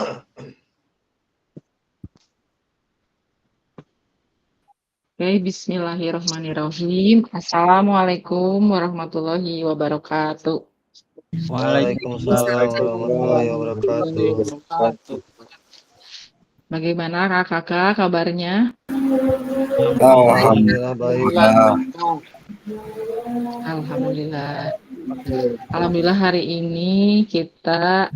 Oke, bismillahirrahmanirrahim. Assalamualaikum warahmatullahi wabarakatuh. Waalaikumsalam warahmatullahi wabarakatuh. Bagaimana kakak kabarnya? Alhamdulillah baik. Alhamdulillah. Alhamdulillah hari ini kita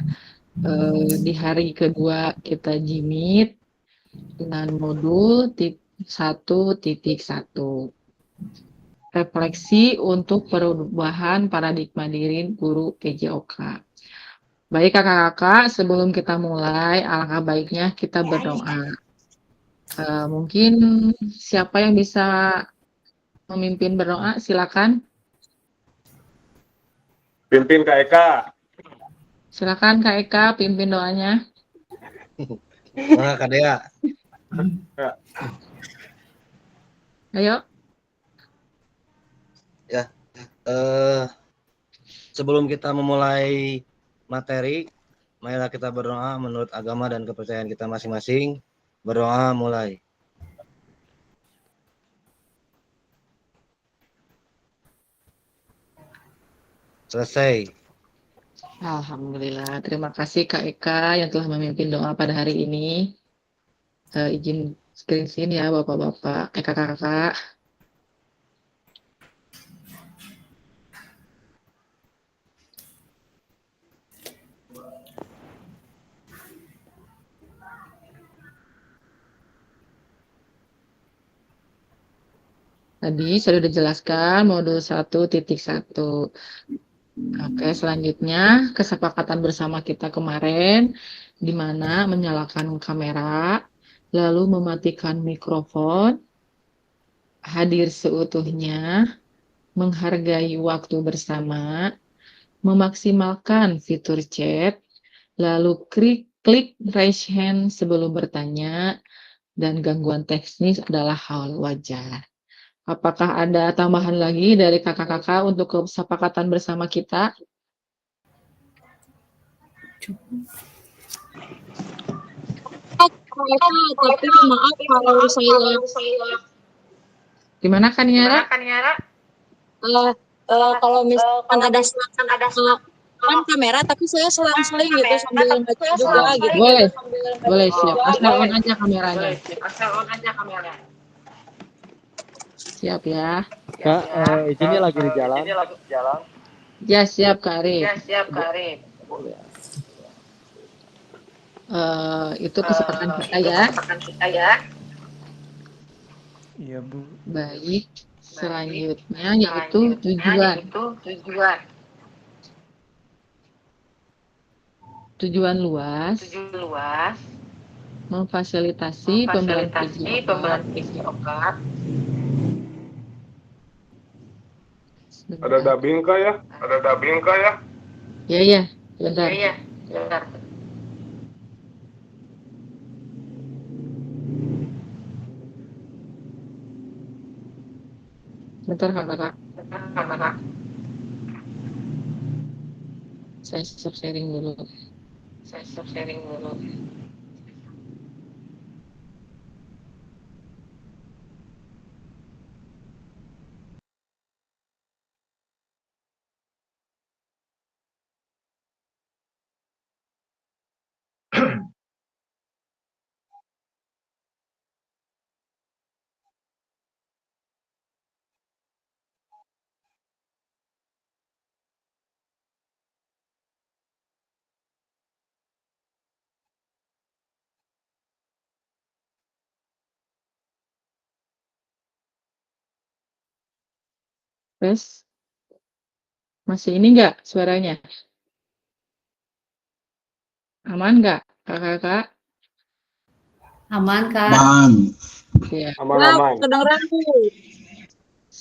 di hari kedua kita jimit dengan modul 1.1. Refleksi untuk perubahan paradigma diri guru PJOK. Baik kakak-kakak, sebelum kita mulai, alangkah baiknya kita berdoa. Mungkin siapa yang bisa memimpin berdoa, silakan. Pimpin Kak Eka. Silakan Kak Eka, pimpin doanya. Mana Kak Dea? Ayo. Ya. Sebelum kita memulai materi, marilah kita berdoa menurut agama dan kepercayaan kita masing-masing. Berdoa mulai. Selesai. Alhamdulillah, terima kasih Kak Eka yang telah memimpin doa pada hari ini. Izin screen ya Bapak-Bapak, kakak-kakak. Tadi saya sudah jelaskan modul 1.1. Oke, selanjutnya kesepakatan bersama kita kemarin, di mana menyalakan kamera, lalu mematikan mikrofon, hadir seutuhnya, menghargai waktu bersama, memaksimalkan fitur chat, lalu klik raise hand sebelum bertanya, dan gangguan teknis adalah hal wajar. Apakah ada tambahan lagi dari kakak-kakak untuk kesepakatan bersama kita? Tapi maaf kalau saya Gimana kan Yara? kalau misalkan ada kan kamera tapi saya selang-seling gitu sambil baca juga gitu. Boleh siap. Asal on aja kameranya. Siap ya. Kak, izinnya lagi di jalan. Ya siap Kak Arif. Itu kesepakatan kita ya. Iya Bu. Baik. Selanjutnya yaitu tujuan. Tujuan luas. Memfasilitasi pembelajaran PJOK. Ada dubbing Kak ya? Iya. Bentar. Bentar kakak. Saya stop sharing dulu. Terus masih ini enggak suaranya? Aman enggak kakak-kakak? Aman Kak. Ya, Aman. Kedengeran Bu.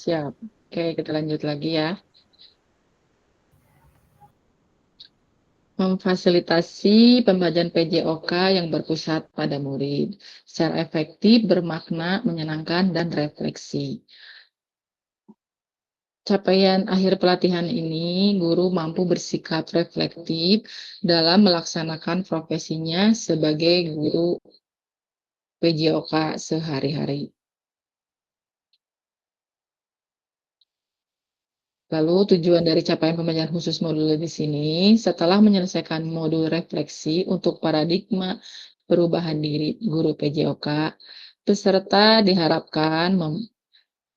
siap. Oke, kita lanjut lagi ya. Memfasilitasi pembelajaran PJOK yang berpusat pada murid, secara efektif, bermakna, menyenangkan, dan refleksi. capaian akhir pelatihan ini, guru mampu bersikap reflektif dalam melaksanakan profesinya sebagai guru PJOK sehari-hari. Lalu tujuan dari capaian pembelajaran khusus modul di sini, setelah menyelesaikan modul refleksi untuk paradigma perubahan diri guru PJOK, peserta diharapkan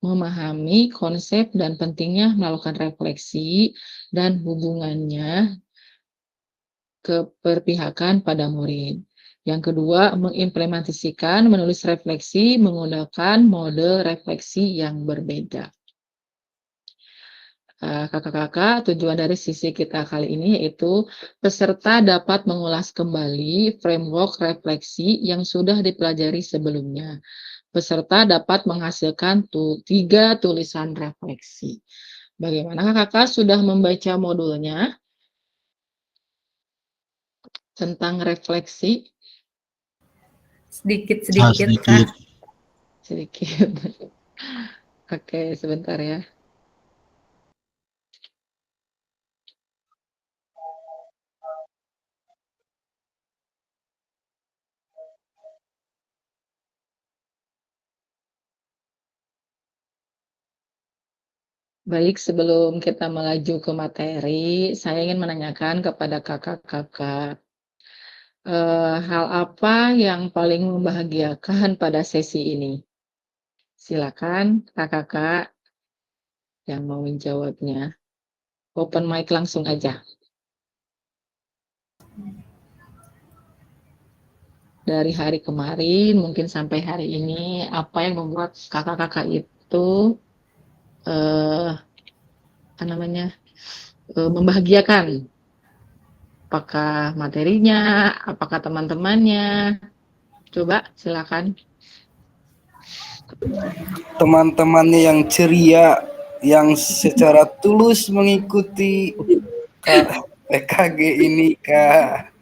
memahami konsep dan pentingnya melakukan refleksi dan hubungannya keberpihakan pada murid. Yang kedua, mengimplementasikan menulis refleksi menggunakan mode refleksi yang berbeda. Kakak-kakak, tujuan dari sisi kita kali ini yaitu peserta dapat mengulas kembali framework refleksi yang sudah dipelajari sebelumnya. Peserta dapat menghasilkan 3 tulisan refleksi. Bagaimana kakak sudah membaca modulnya tentang refleksi? Sedikit-sedikit, Kak. sedikit. Sedikit. Oke, sebentar ya. Baik, sebelum kita melaju ke materi, saya ingin menanyakan kepada kakak-kakak, hal apa yang paling membahagiakan pada sesi ini? Silakan kakak-kakak yang mau menjawabnya. Open mic langsung aja. Dari hari kemarin, mungkin sampai hari ini, apa yang membuat kakak-kakak itu membahagiakan? Apakah materinya, apakah teman-temannya? Coba silakan. Teman-temannya yang ceria, yang secara tulus mengikuti PKG ini, Kak.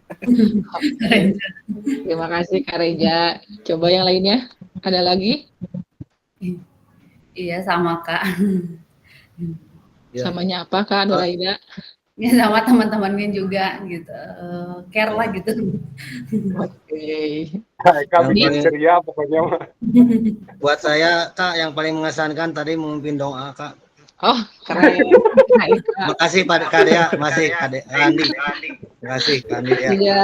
Terima kasih Kak Reja. Coba yang lainnya, ada lagi? Iya, sama, Kak. Ya. Samanya apa Kak Nuraida? Ya, sama teman-temannya juga gitu. Care lah gitu. Oke. Kak Eka Yang bikin paling- ceria pokoknya mah. Buat saya, Kak, yang paling mengesankan tadi memimpin doa, Kak. Oh, keren. Baik, Kak. Makasih Pak Karya, masih Kak Andi. Terima kasih Kak Andi ya. Iya.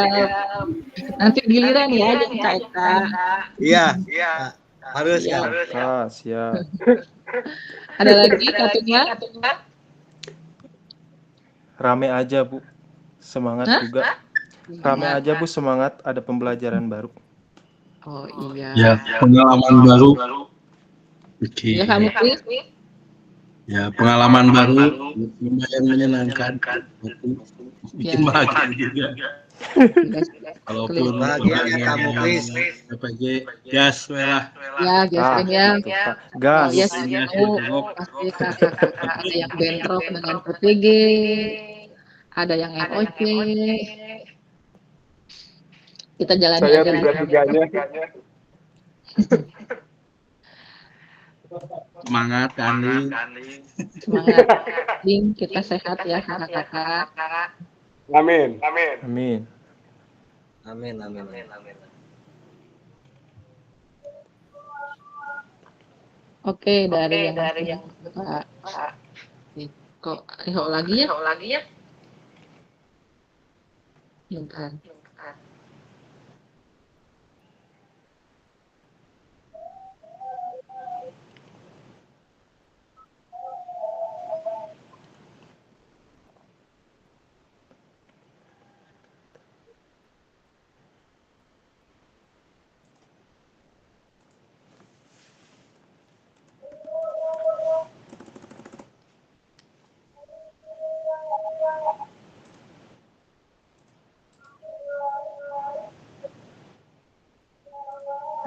Nanti giliran ya, jangan Kak Eka. Iya, harus Iya. kan. Siap. Ada lagi Kak Tunggal? Rame aja Bu, semangat Hah? juga. Rame aja Bu, semangat, ada pembelajaran baru. Oh iya. Ya, pengalaman baru. Oke. Ya kamu please. Ya, pengalaman baru lumayan menyenangkan. Bikin Ya. bahagia juga. Walaupun Bahagia ya kamu, please. PPG, gas lah. Ya, Jasmine ya. Gitu, Pak. Gas. Oh, yes, tahu pasti kakak-kakak ada yang bentrok dengan PPG, ada yang MOC. Kita jalani Saya aja. tiga-tiganya. Semangat, Andi. Semangat. Ding, kita sehat ya kakak-kakak. Amin. Amin. Amin. Oke, dari yang Pak. Kok lagi ya? Bentar.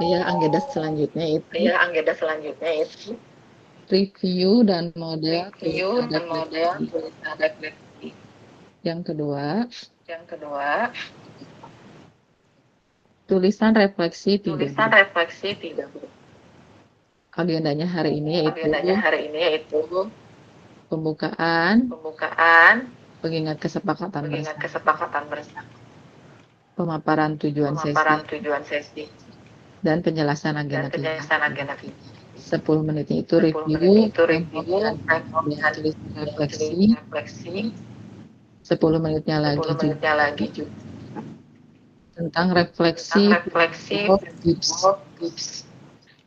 Ya, anggota selanjutnya itu review dan model refleksi. Yang kedua, tulisan refleksi tidak. Agendanya hari ini yaitu Pembukaan, pengingat kesepakatan bersama, pemaparan tujuan sesi, dan penjelasan agenda kegiatan. 10 menitnya itu review, tulis refleksi, 10 menitnya lagi juga tentang refleksi tips.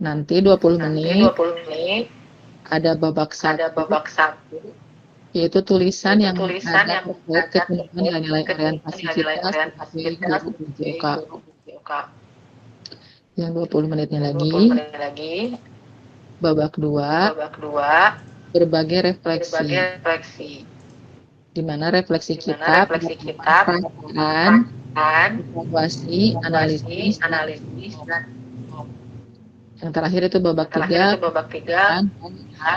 Nanti 20 menit ada babak 1, yaitu tulisan yang ada terkait ketentuan nilai orientasi kita sebagai guru PJOK. Yang 20 menitnya lagi babak 2 berbagai refleksi, di mana refleksi kita perasaan, evaluasi, analisis, dan yang terakhir itu babak 3 dan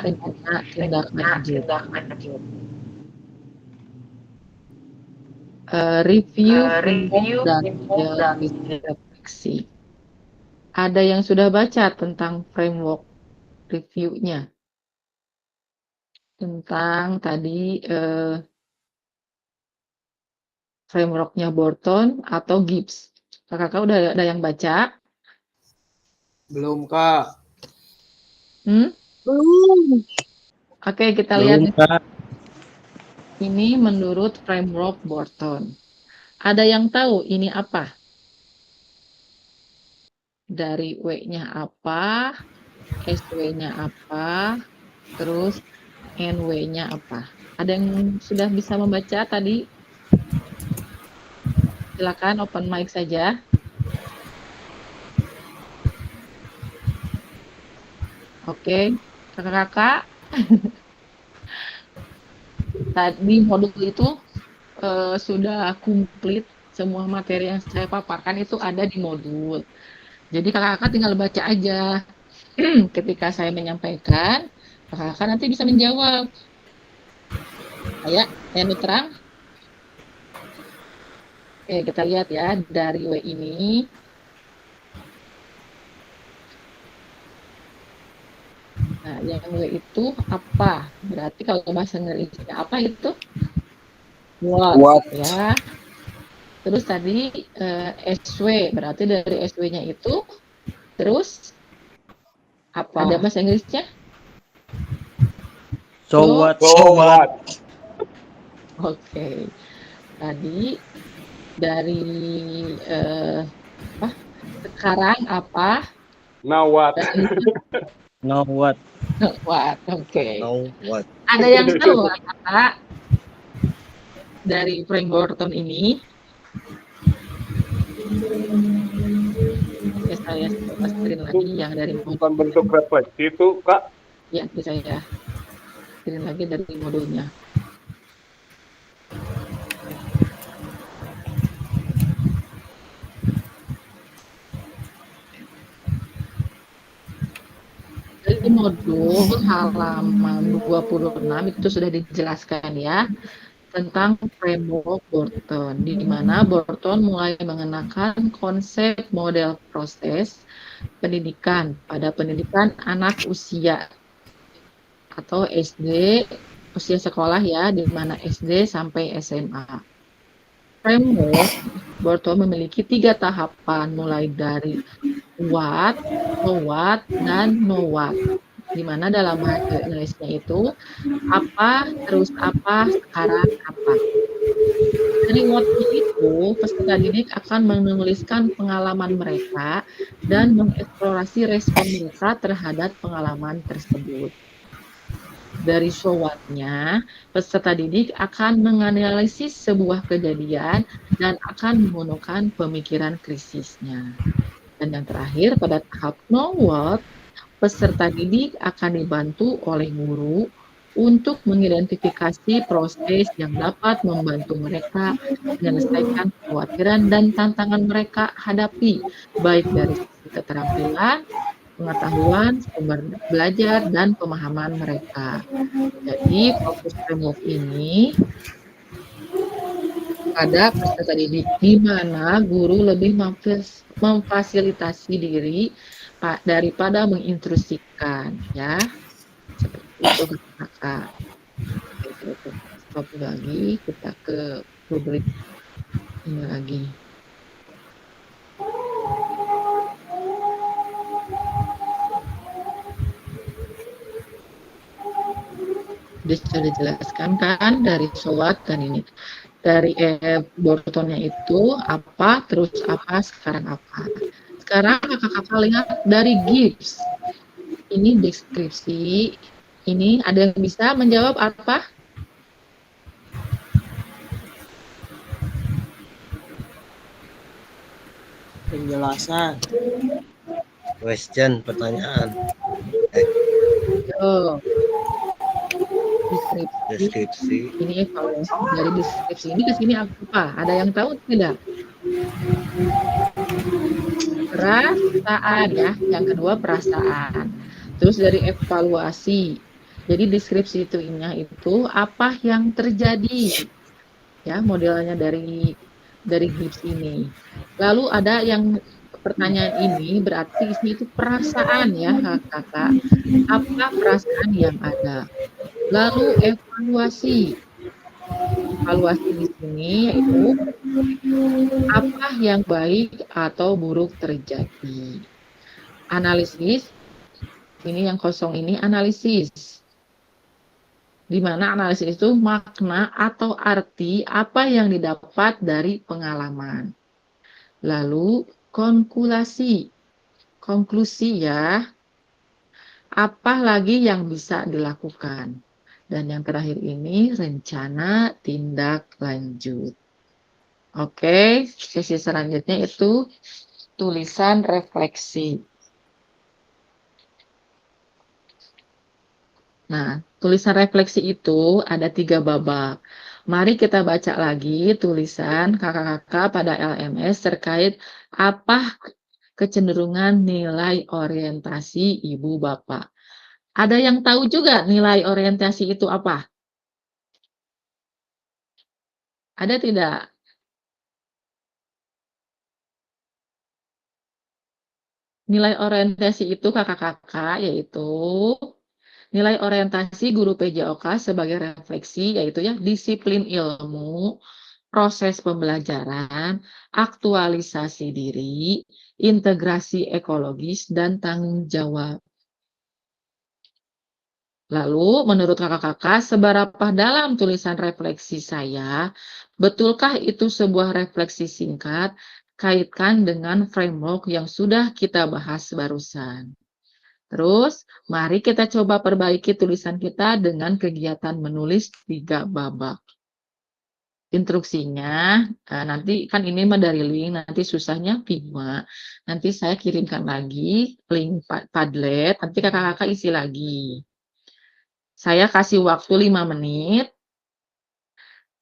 rencana tindak lanjut. Review dan refleksi. Ada yang sudah baca tentang framework review-nya? Tentang tadi framework-nya Borton atau Gibbs. Kakak udah ada yang baca? Belum, Kak. Belum. Oke, kita lihat. Ini menurut framework Borton. Ada yang tahu ini apa? Dari W-nya apa? SW-nya apa? Terus NW-nya apa? Ada yang sudah bisa membaca tadi? Silakan open mic saja. Oke, kakak-kakak. Tadi modul itu sudah komplit, semua materi yang saya paparkan itu ada di modul. Jadi kakak-kakak tinggal baca aja. Ketika saya menyampaikan, kakak-kakak nanti bisa menjawab. Saya terang. Oke, kita lihat ya dari W ini. Nah, yang W itu apa? Berarti kalau bahasa Inggrisnya apa itu? What. Ya. Terus tadi SW, berarti dari SW-nya itu terus apa? Ada bahasa Inggrisnya? So what? Oke. Tadi dari sekarang apa? Now what? No what? What? Oke. Know what? Ada yang tahu Kak dari Frank Borton ini? Ya, saya coba screen lagi yang dari Bukan bentuk refleksi itu, Kak. ya, saya screen lagi dari modulnya. Dari modul halaman 26 itu sudah dijelaskan ya tentang framework Borton, di mana Borton mulai mengenakan konsep model proses pendidikan pada pendidikan anak usia atau SD, usia sekolah ya, di mana SD sampai SMA. Framework Borton memiliki 3 tahapan, mulai dari what, dan know what. Di mana dalam bahasa Inggrisnya itu apa, terus apa, sekarang apa. Dari what itu, peserta didik akan menuliskan pengalaman mereka dan mengeksplorasi respon mereka terhadap pengalaman tersebut. Dari show what-nya, peserta didik akan menganalisis sebuah kejadian dan akan menggunakan pemikiran krisisnya. Dan yang terakhir, pada tahap know what, peserta didik akan dibantu oleh guru untuk mengidentifikasi proses yang dapat membantu mereka menyelesaikan kekhawatiran dan tantangan mereka hadapi, baik dari sisi keterampilan, pengetahuan, sumber belajar, dan pemahaman mereka. Jadi, fokus framework ini pada peserta didik, di mana guru lebih memfasilitasi diri daripada mengintrusikan, ya. Seperti itu, kakak. copy lagi, kita ke publik ini lagi. Sudah dijelaskan kan dari SWOT dan ini. Dari Bortonnya itu apa, terus apa, sekarang apa. Sekarang kakak-kakak lihat dari Gibbs. Ini deskripsi. Ini ada yang bisa menjawab apa? Penjelasan. Question, pertanyaan. Oh. Deskripsi. Deskripsi. Ini evaluasi dari deskripsi ini ke sini apa? Ada yang tahu tidak? Perasaan ya, yang kedua perasaan. Terus dari evaluasi. Jadi deskripsi itu apa yang terjadi? Ya, modelnya dari Gibbs ini. Lalu ada yang pertanyaan ini berarti itu perasaan ya, kakak. Apa perasaan yang ada? Lalu evaluasi. Evaluasi di sini yaitu apa yang baik atau buruk terjadi. Analisis. Ini yang kosong ini analisis. Di mana analisis itu makna atau arti apa yang didapat dari pengalaman. Lalu konklusi. Konklusi ya. Apa lagi yang bisa dilakukan? Dan yang terakhir ini rencana tindak lanjut. Oke, sesi selanjutnya itu tulisan refleksi. Nah, tulisan refleksi itu ada 3 babak. Mari kita baca lagi tulisan kakak-kakak pada LMS terkait apa kecenderungan nilai orientasi ibu bapak. Ada yang tahu juga nilai orientasi itu apa? Ada tidak? Nilai orientasi itu kakak-kakak yaitu nilai orientasi guru PJOK sebagai refleksi yaitu ya disiplin ilmu, proses pembelajaran, aktualisasi diri, integrasi ekologis, dan tanggung jawab. Lalu, menurut kakak-kakak, seberapa dalam tulisan refleksi saya? Betulkah itu sebuah refleksi singkat? Kaitkan dengan framework yang sudah kita bahas barusan. Terus, mari kita coba perbaiki tulisan kita dengan kegiatan menulis 3 babak. Instruksinya, nanti kan ini dari link, nanti susahnya Figma. Nanti saya kirimkan lagi link Padlet, nanti kakak-kakak isi lagi. Saya kasih waktu 5 menit.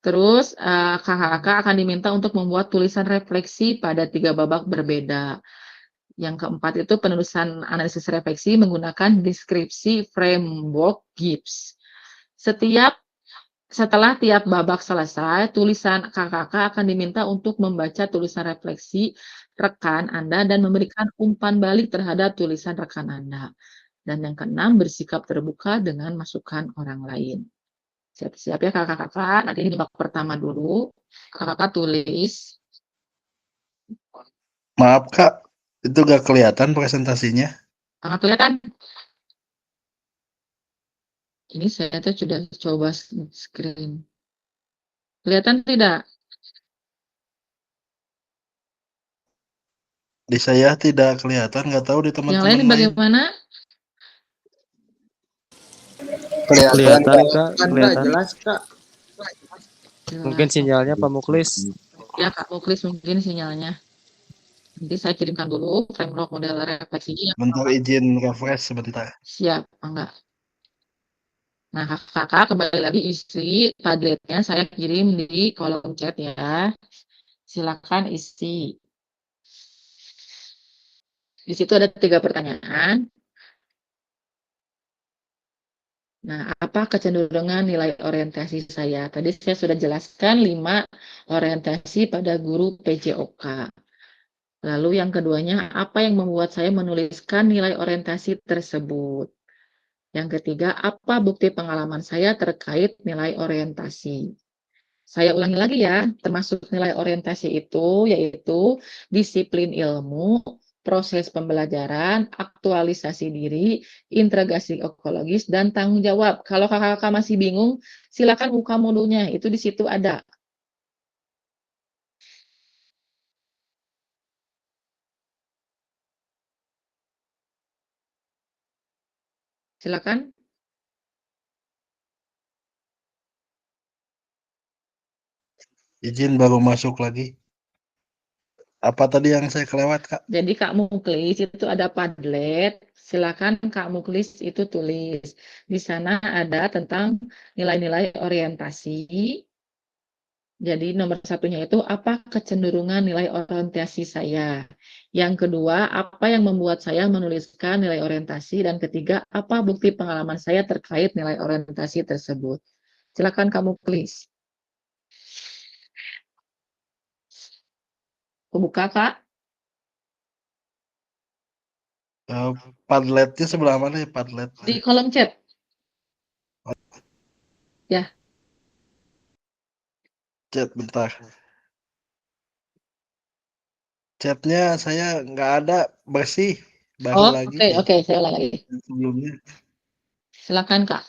Terus kakak-kakak akan diminta untuk membuat tulisan refleksi pada 3 babak berbeda. Yang keempat itu penulisan analisis refleksi menggunakan deskripsi framework Gibbs. Setelah tiap babak selesai, tulisan kakak-kakak akan diminta untuk membaca tulisan refleksi rekan Anda dan memberikan umpan balik terhadap tulisan rekan Anda. Dan yang keenam, bersikap terbuka dengan masukan orang lain. Siap-siap ya kakak-kakak. Nanti ini babak pertama dulu. Kakak-kakak tulis. Maaf Kak, itu gak kelihatan presentasinya. Kakak kelihatan? Ini saya tuh sudah coba screen. Kelihatan tidak? Di saya tidak kelihatan, nggak tahu di Yang teman-teman lain lain. bagaimana? Kelihatan Kak, kelihatan. jelas Kak. Mungkin sinyalnya Pak Muklis. Ya Kak Muklis mungkin sinyalnya. Nanti saya kirimkan dulu framework model refleksinya. Bentar izin refresh sebentar. Siap, enggak? Nah, kakak kembali lagi isi Padletnya saya kirim di kolom chat ya. Silakan isi. Di situ ada 3 pertanyaan. Nah, apa kecenderungan nilai orientasi saya? Tadi saya sudah jelaskan 5 orientasi pada guru PJOK. Lalu yang keduanya, apa yang membuat saya menuliskan nilai orientasi tersebut? Yang ketiga, apa bukti pengalaman saya terkait nilai orientasi? Saya ulangi lagi ya, termasuk nilai orientasi itu yaitu disiplin ilmu, proses pembelajaran, aktualisasi diri, integrasi ekologis, dan tanggung jawab. Kalau kakak-kakak masih bingung, silakan buka modulnya, itu di situ ada. Silakan. Izin baru masuk lagi. Apa tadi yang saya kelewat, Kak? Jadi Kak Muklis itu ada Padlet, silakan Kak Muklis itu tulis. Di sana ada tentang nilai-nilai orientasi. Jadi nomor satunya itu apa kecenderungan nilai orientasi saya. Yang kedua, apa yang membuat saya menuliskan nilai orientasi. Dan ketiga, apa bukti pengalaman saya terkait nilai orientasi tersebut. Silakan Kak Muklis. Buka Kak. Padletnya sebelah mana ya Padlet? Di kolom chat. Ya. Chat bentar. Chatnya saya nggak ada bersih, baru Oh, lagi oke, saya ulang lagi. sebelumnya. Silakan Kak.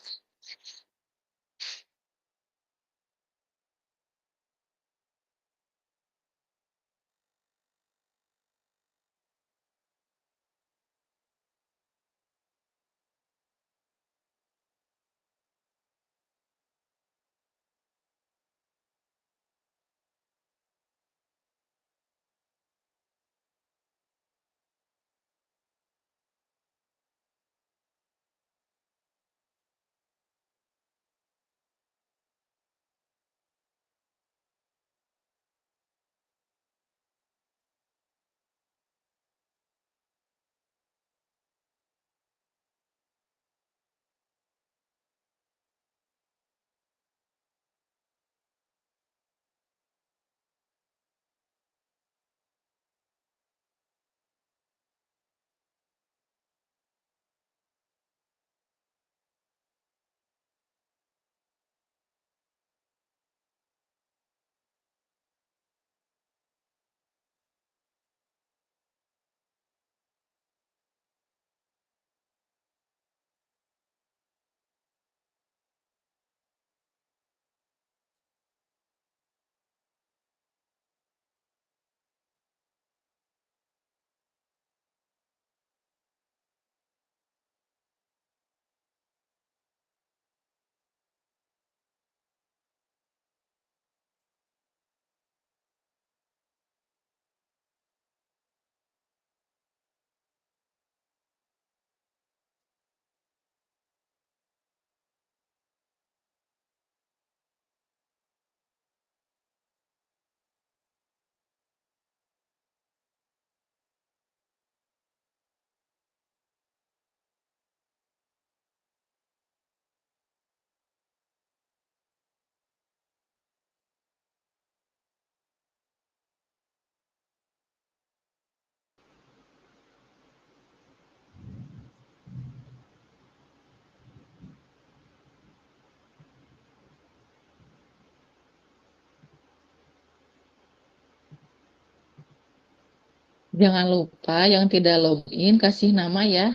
Jangan lupa yang tidak login kasih nama ya.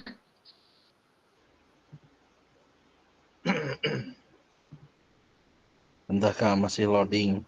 Bentar Kak, masih loading.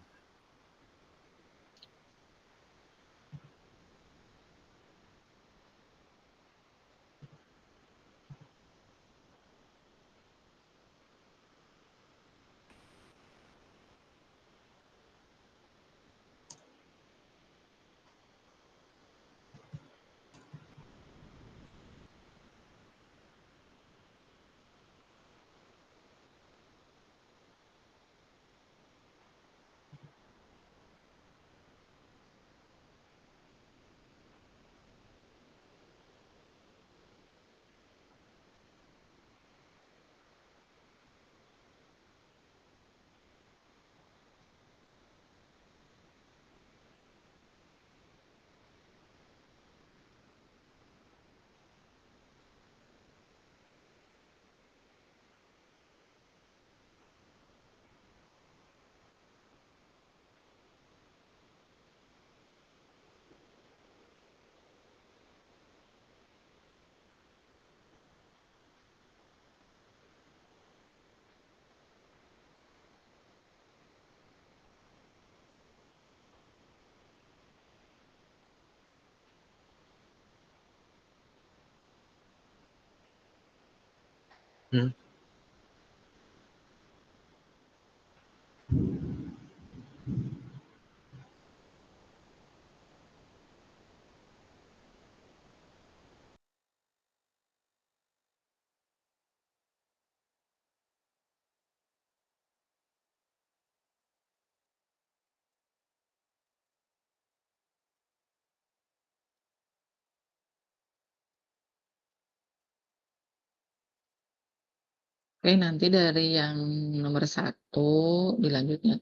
Oke, nanti dari yang nomor 1 dilanjutnya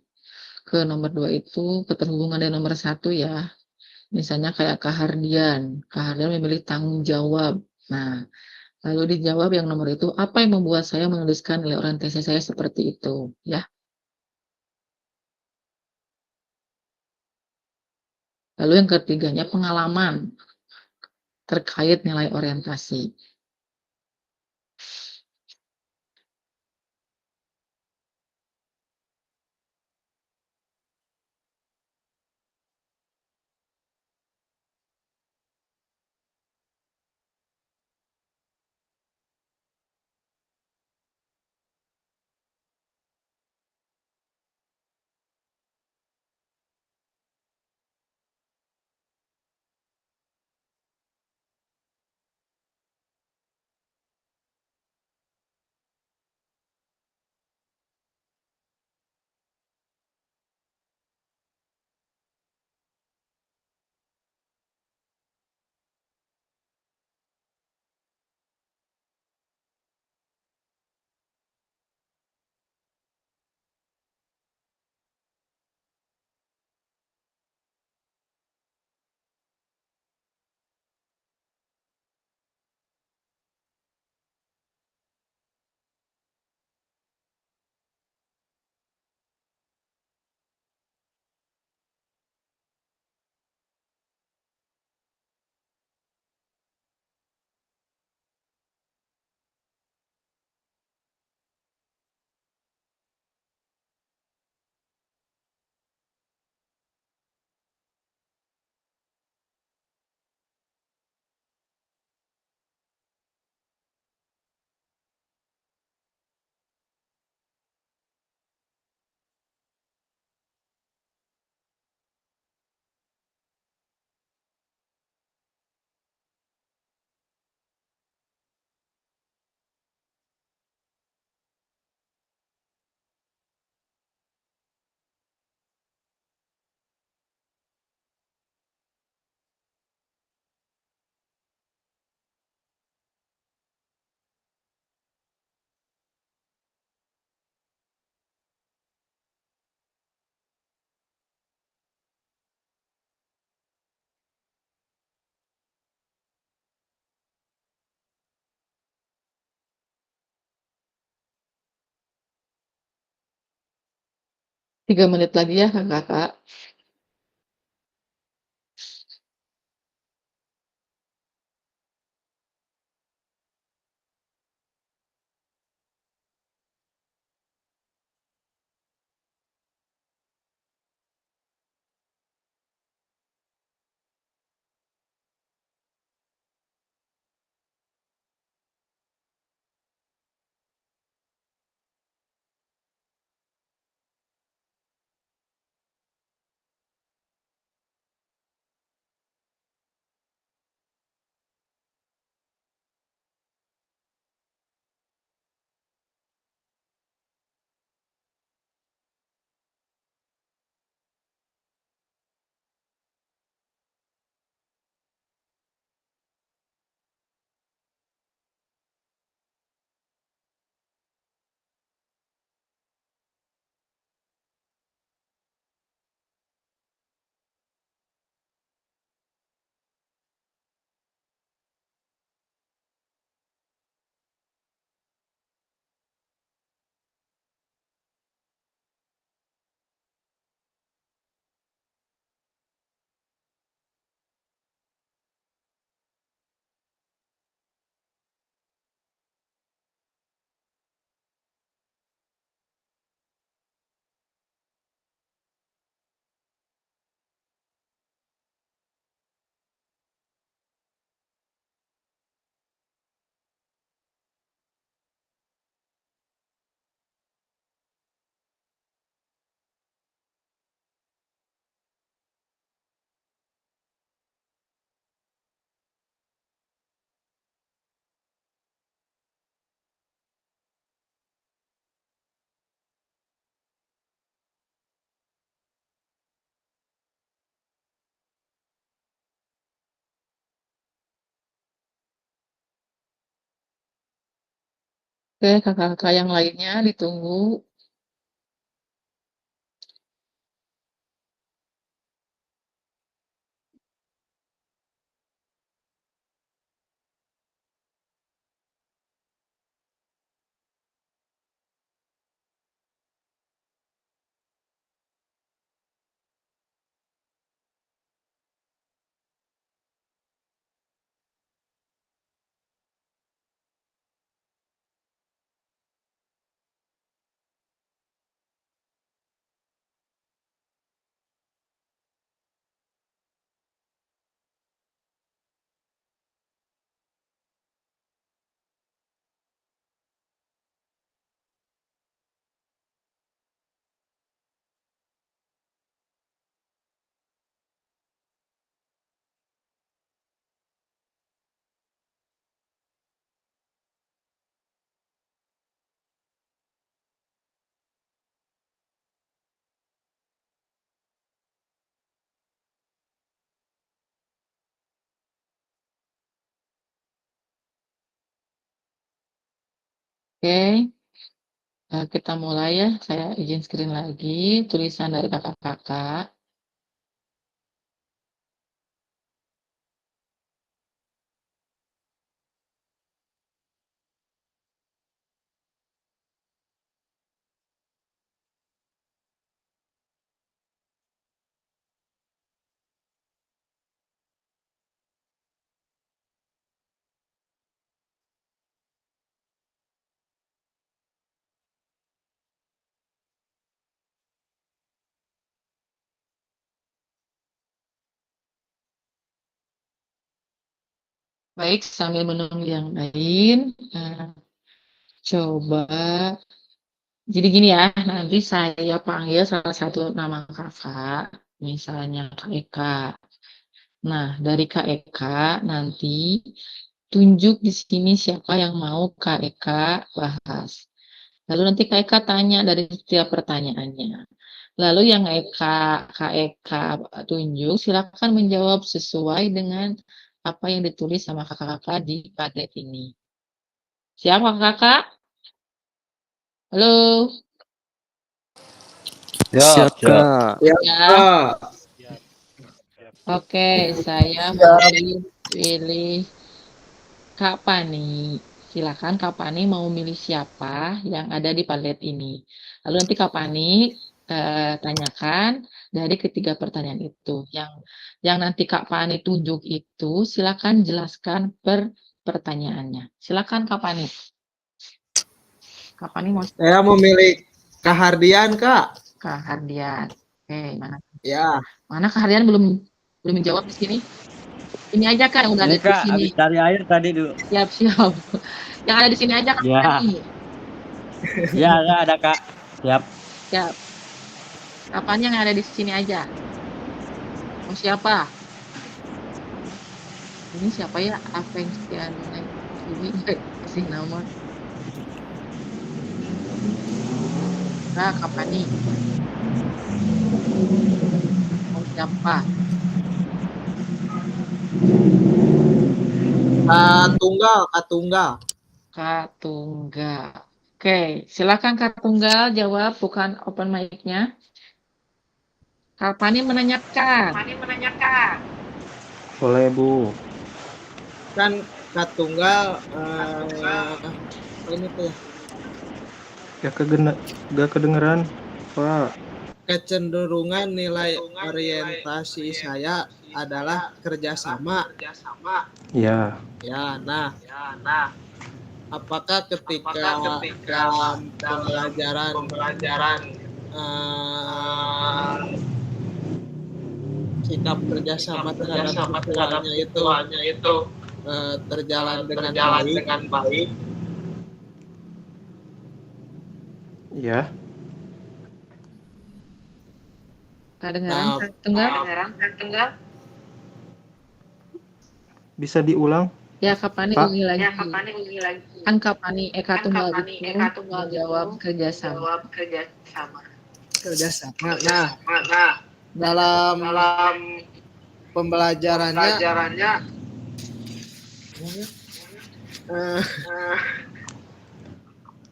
ke nomor 2 itu keterhubungan dengan nomor 1 ya. Misalnya kayak Kak Hardian memilih tanggung jawab. Nah, lalu dijawab yang nomor itu, apa yang membuat saya menuliskan nilai orientasi saya seperti itu, ya. Lalu yang ketiganya pengalaman terkait nilai orientasi. Tiga menit lagi ya, Kakak. Oke, kakak-kakak yang lainnya ditunggu. Oke, kita mulai ya. Saya izin screen lagi. Tulisan dari kakak-kakak. Baik, sambil menunggu yang lain, coba. Jadi gini ya, nanti saya panggil salah satu nama kakak, misalnya Kak Eka. Nah, dari Kak Eka nanti tunjuk di sini siapa yang mau Kak Eka bahas. Lalu nanti Kak Eka tanya dari setiap pertanyaannya. Lalu yang Kak Eka tunjuk, silakan menjawab sesuai dengan apa yang ditulis sama kakak-kakak di Padlet ini. Siap kakak-kakak? Halo? Siap, Kak. Ya. Oke, saya pilih Kak Pani. Silakan Kak Pani mau milih siapa yang ada di Padlet ini. Lalu nanti Kak Pani tanyakan dari ketiga pertanyaan itu. Yang nanti Kak Pani tunjuk itu, silakan jelaskan per pertanyaannya. Silakan Kak Pani. Kak Pani mau Saya memilih Kahardian, Kak. Kak Hardian. Oke, mana? Ya. Mana Kak Hardian belum menjawab di sini? Ini aja Kak yang udah ada Ini di Kak, sini. habis cari air tadi dulu. Siap. Yang ada di sini aja Kak Ya. Pani. Ya, Kak, ada Kak. Siap. Siap. Kapan yang ada di sini aja? Mau siapa? Ini siapa ya? Afengsian ini kasih nama. Nah, kapan nih? Mau siapa? Katunggal. Oke, silakan Kak Tunggal jawab, bukan open mic-nya. Kak Pani menanyakan. Boleh, Bu. Kan Katunggal ini tuh Ya gak kedengeran, Pak. kecenderungan nilai orientasi saya adalah kerjasama. Ya. Ya, nah, apakah ketika dalam pembelajaran sikap kerjasama terhadap siswanya itu terjalan dengan baik? Ya. Kedengaran Kak Tunggal? Bisa diulang? Ya, Kak Pani Pak? ulangi lagi. Kan Kak Pani Eka Tunggal itu menjawab kerjasama. Kerjasama. Nah, dalam pembelajarannya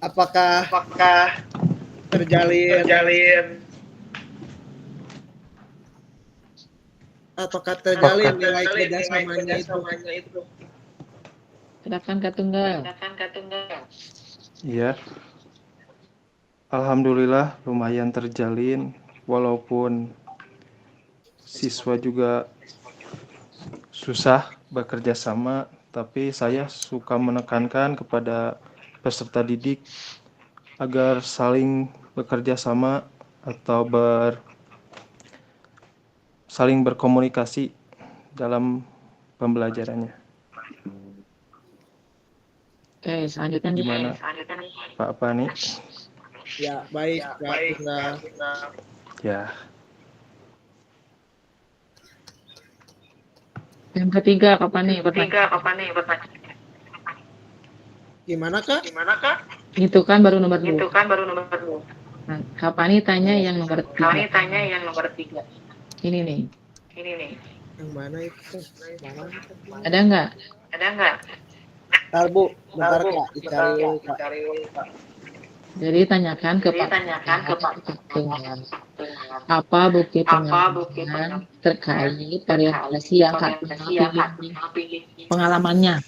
apakah terjalin nilai kerjasamanya itu? Silakan Kak Tunggal. Iya. Alhamdulillah lumayan terjalin, walaupun siswa juga susah bekerja sama, tapi saya suka menekankan kepada peserta didik agar saling bekerja sama atau saling berkomunikasi dalam pembelajarannya. Oke, selanjutnya nih. Gimana Pak Pani? Ya, baik, Kak Tunggal. Ya, Yang ketiga kapan nih? Gimana, Kak? Itu kan baru nomor 2. Nah, kapan nih tanya yang nomor 3. Ini nih. Yang mana itu? Ada nggak? Bentar, Bu. Bentar, Kak. Dicari dulu, Kak. Jadi tanyakan ke Pak Tunggal. Apa bukti pengalaman terkait variasi yang Kak Tunggal pilih pengalamannya?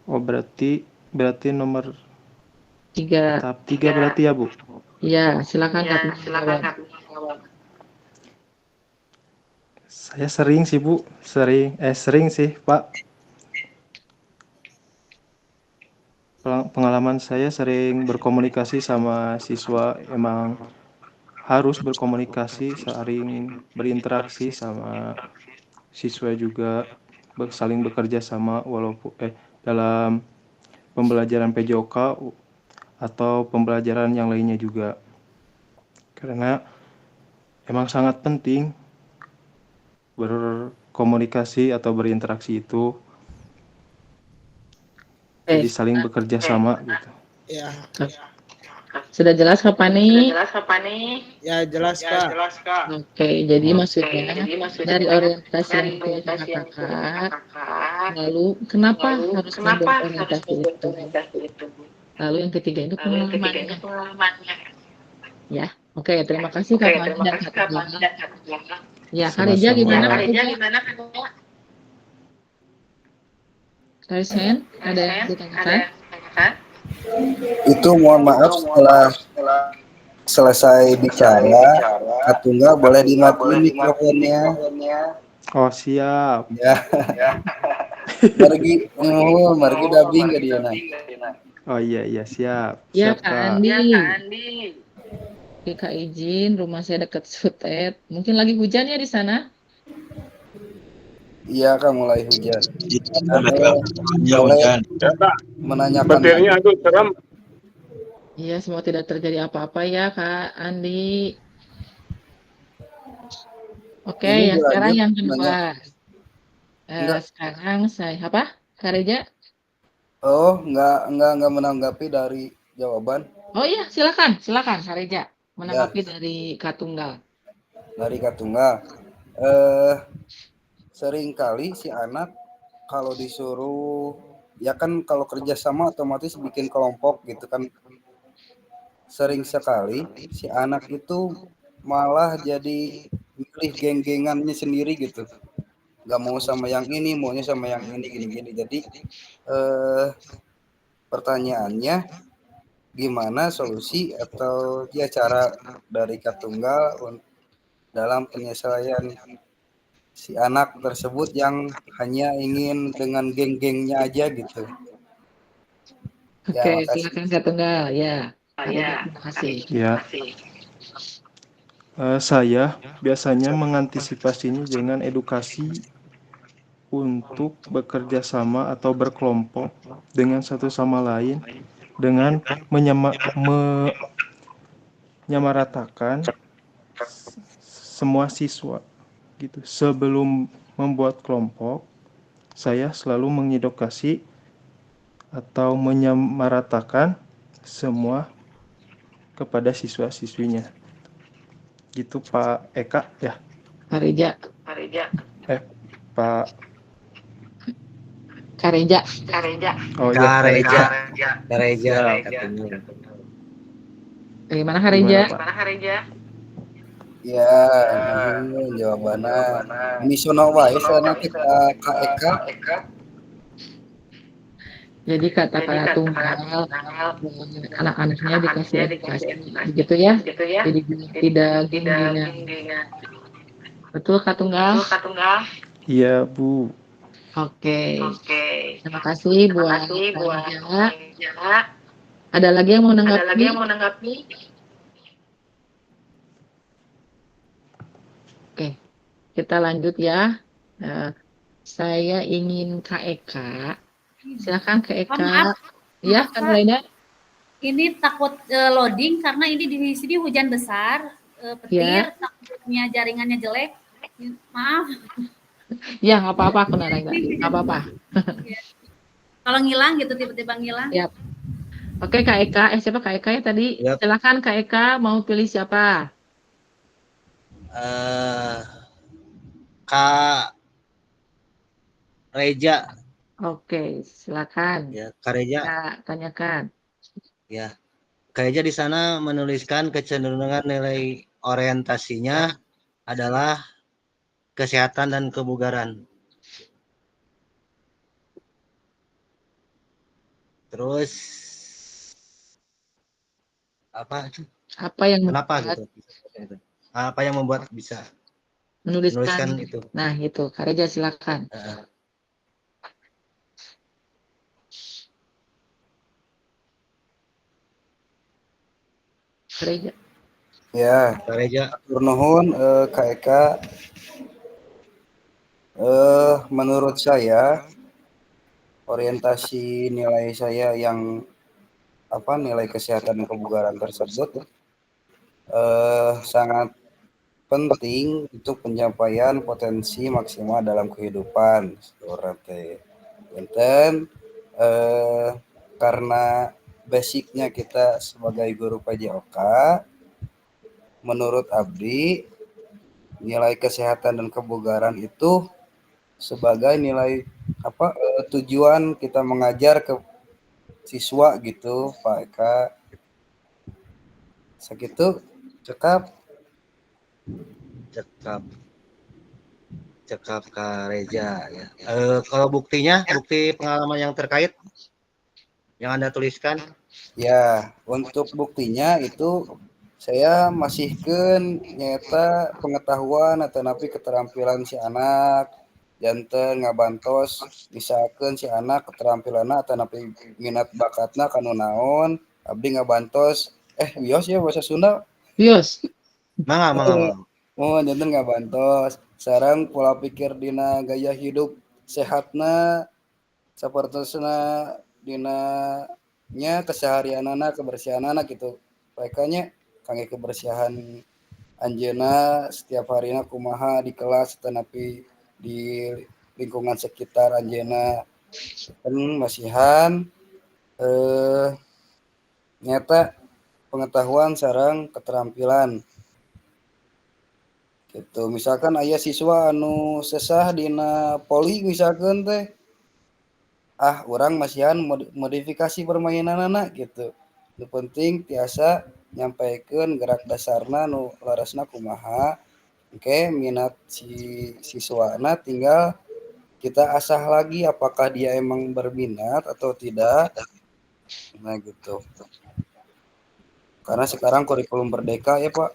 oh berarti nomor 3. tahap 3 berarti ya, Bu? Iya, silakan Kak Tunggal. Saya sering sih, Bu. Sering sih, Pak. Pengalaman saya sering berkomunikasi sama siswa, emang harus berkomunikasi, saling berinteraksi sama siswa juga, saling bekerja sama walaupun dalam pembelajaran PJOK atau pembelajaran yang lainnya juga. Karena emang sangat penting berkomunikasi atau berinteraksi itu. Jadi saling bekerja sama gitu. Ya. Sudah jelas kapan nih? Ya, jelas, Kak. Oke, jadi maksudnya dari orientasi yang kita katakan, lalu kenapa harus membuat orientasi itu? Lalu yang ketiga itu pengalamannya. Ya, oke, terima kasih Kak Fani dan Kak Tunggal. Ya, Kak Reja gimana? Raise hand, ada yang ditanyakan? Itu mohon maaf setelah selesai bicara, Kak Tunggal boleh dimatiin mikrofonnya. Oh, siap. Ya. Margi dubbing ke dia. Oh iya siap. Ya, Siap, Kak Andi. Oke, Kak izin, rumah saya dekat Sutet. Mungkin lagi hujan ya di sana? Iya, Kak, mulai hujan. Ya, Kak. Menanyakan Petirnya aduh serem. Iya, semua tidak terjadi apa-apa ya, Kak Andi. Oke, Ini yang sekarang dilanjut, yang kedua. Sekarang saya apa? Kak Reja? Oh, enggak menanggapi dari jawaban. Oh iya, silakan Kak Reja menanggapi dari Kak Tunggal. Dari Kak Tunggal. Seringkali si anak kalau disuruh, ya kan kalau kerjasama otomatis bikin kelompok gitu kan. Sering sekali si anak itu malah jadi milih geng-gengannya sendiri gitu. Gak mau sama yang ini, maunya sama yang ini, gini-gini. Jadi pertanyaannya, gimana solusi atau ya cara dari Kak Tunggal dalam penyelesaian si anak tersebut yang hanya ingin dengan geng-gengnya aja gitu. Oke, silakan Kak Tunggal. Ya. Terima kasih. Ya. Saya biasanya mengantisipasinya dengan edukasi untuk bekerja sama atau berkelompok dengan satu sama lain dengan menyamaratakan semua siswa gitu. Sebelum membuat kelompok, saya selalu mengedukasi atau menyamaratakan semua kepada siswa-siswinya. Gitu Pak Eka ya. Pak Reja. Pak Kareja. Oh iya, Kareja. Kareja. Kareja. Siap. Katanya. Bagaimana Gimana, Kareja? Pak? Ya, jawabannya ini sono wae sana kita KEK. Jadi kata-kata tunggal anak-anaknya dikasih edukasi begitu ya. Jadi tidak genggengan. Betul Kak Tunggal? Iya, Bu. Oke. Terima kasih buat Kareja. Ada lagi yang mau menanggapi? Oke, kita lanjut ya. Saya ingin Kak Eka. Silakan Kak Eka. Maaf, Ya, Kak. Kak Nuraida. Ini takut loading karena ini di sini hujan besar, petir, takutnya jaringannya jelek. Maaf. Ya, nggak apa-apa Kak Nuraida. Nggak apa-apa. Kalau ngilang gitu tiba-tiba ngilang. Siap. Oke Kak Eka. Siapa Kak Eka ya tadi? Yap. Silakan Kak Eka, mau pilih siapa? Kak Reja. Oke, silakan. Ya, Kareja. Kak, tanyakan. Ya. Kareja di sana menuliskan kecenderungan nilai orientasinya adalah kesehatan dan kebugaran. Terus apa? Apa yang Kenapa membuat gitu? Apa yang membuat bisa menuliskan itu? Nah, itu. Kak Reja silakan. Kak Reja. Ya, Kak Reja. atur nuhun KEK. Menurut saya orientasi nilai saya yang nilai kesehatan dan kebugaran tersebut sangat penting untuk pencapaian potensi maksimal dalam kehidupan dan karena basicnya kita sebagai guru PJOK, menurut Abdi nilai kesehatan dan kebugaran itu sebagai nilai tujuan kita mengajar ke siswa gitu Pak Eka. Segitu cekap Kak Reja ya. Kalau bukti pengalaman yang terkait yang Anda tuliskan? Ya, untuk buktinya itu saya masihkeun nyata pengetahuan atau napi keterampilan si anak janten ngabantos misalkan si anak keterampilanna atau napi minat bakatna kanu naon abdi ngabantos wios ya bahasa Sunda Wios. Mangga. Oh, janten ngabantos sareng pola pikir dina gaya hidup sehatna sapertosna dina nya keseharianana kebersihanana gitu makanya kangge kebersihan anjeuna setiap harina kumaha di kelas tetapi di lingkungan sekitar anjeuna dan masihan nyata pengetahuan sareng keterampilan gitu misalkan aya siswa anu sesah dina poli misalkan teh orang masihan modifikasi permainan anak gitu nu penting tiasa nyampaikan gerak dasarna nu larasna kumaha oke minat si siswana tinggal kita asah lagi apakah dia emang berminat atau tidak nah gitu karena sekarang kurikulum merdeka ya Pak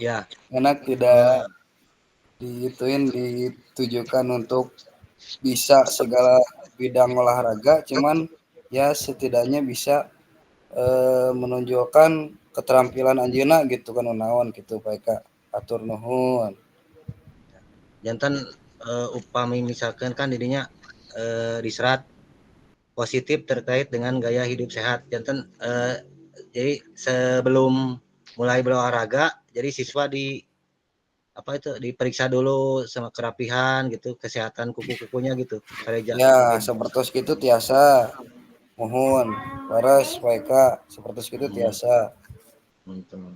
ya anak tidak ditujukan untuk bisa segala bidang olahraga cuman ya setidaknya bisa menunjukkan keterampilan anjeuna gitu kan naon gitu Pak Eka atur nuhun jantan upami misalkan kan dirinya diserat positif terkait dengan gaya hidup sehat jantan jadi sebelum mulai berolahraga jadi siswa diperiksa dulu sama kerapihan gitu kesehatan kuku-kukunya gitu Kareja. Ya seperti itu tiasa mohon terus mereka seperti itu tiasa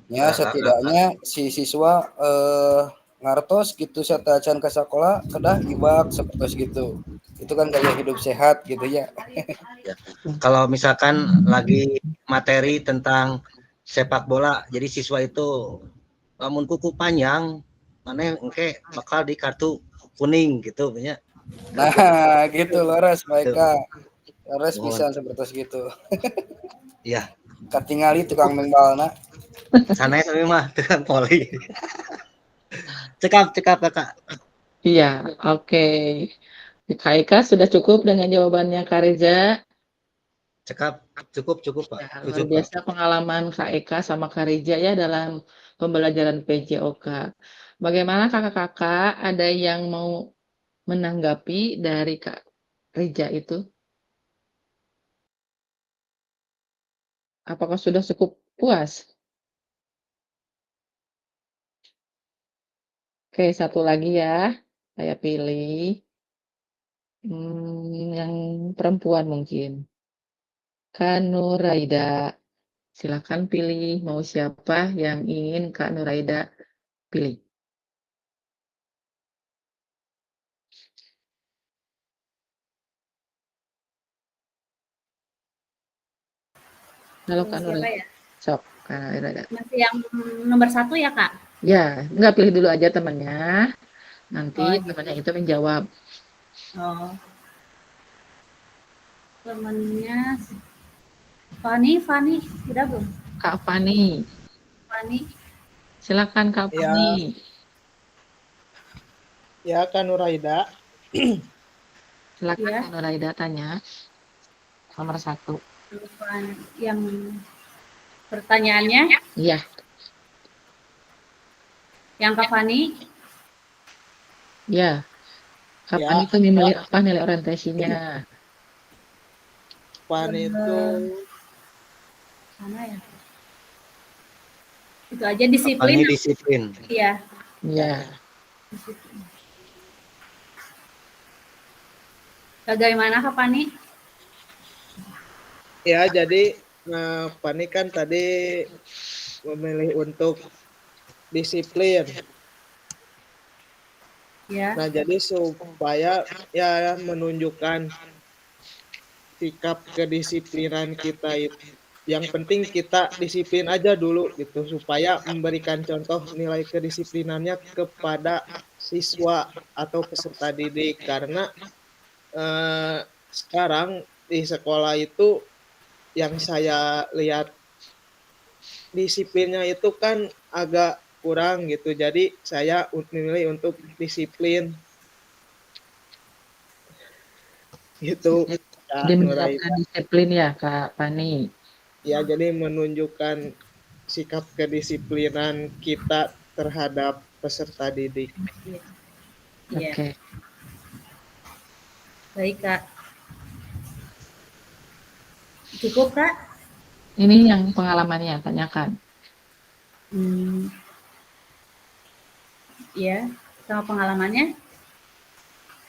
ya setidaknya si siswa ngartos gitu satacan ke sekolah kedah ibak seperti gitu itu kan gaya hidup sehat gitu ya. Ya. Kalau misalkan lagi materi tentang sepak bola, jadi siswa itu lamun kuku panjang, mana engke bakal di kartu kuning gitu punya. Nah, gitu Lores mereka. Lores Mohon. bisa seperti itu. Iya, Katingali tukang mengbalna. sana tapi mah tukang poli. Cekap Kakak. Iya, oke. Kak Eka sudah cukup dengan jawabannya Kak Reza. Cekap cukup Pak. Ya, luar Cukup Pak. biasa pengalaman Kak Eka sama Kak Reza ya dalam pembelajaran PJOK. Bagaimana kakak-kakak? Ada yang mau menanggapi dari Kak Reza itu? Apakah sudah cukup puas? Oke, satu lagi ya. Saya pilih yang perempuan mungkin. Kak Nuraida. Silakan pilih mau siapa yang ingin Kak Nuraida pilih. Halo Kak Siapa Nuraida. ya? Sok, Kak Nuraida. Masih yang nomor 1 ya, Kak? Ya, enggak pilih dulu aja temannya. Nanti Oh, gitu. temannya itu menjawab. Oh. Temennya Fani, udah belum? Kak Fani. Fani. Silakan Kak Ya. Fani. Ya, Kak Nuraida. Silakan Ya. Kak Nuraida tanya. Nomor 1. Yang pertanyaannya? Iya. Yang Kak Fani? Ya. Kak Ya, Fani itu memilih apa nilai orientasinya? Fani itu Mana ya? Itu aja disiplin. Fani disiplin. Iya. Iya. Disiplin. Bagaimana Kak Fani? ya jadi Fani kan tadi memilih untuk disiplin. Ya. Nah, jadi supaya ya menunjukkan sikap kedisiplinan kita itu. Yang penting kita disiplin aja dulu gitu supaya memberikan contoh nilai kedisiplinannya kepada siswa atau peserta didik karena sekarang di sekolah itu yang saya lihat disiplinnya itu kan agak kurang gitu. Jadi saya memilih untuk disiplin gitu. Jadi menerapkan disiplin ya Kak Fani. Ya, jadi menunjukkan sikap kedisiplinan kita terhadap peserta didik. Iya. Oke. Baik, Kak. Cukup, Kak? Ini yang pengalamannya, tanyakan. Iya, sama pengalamannya.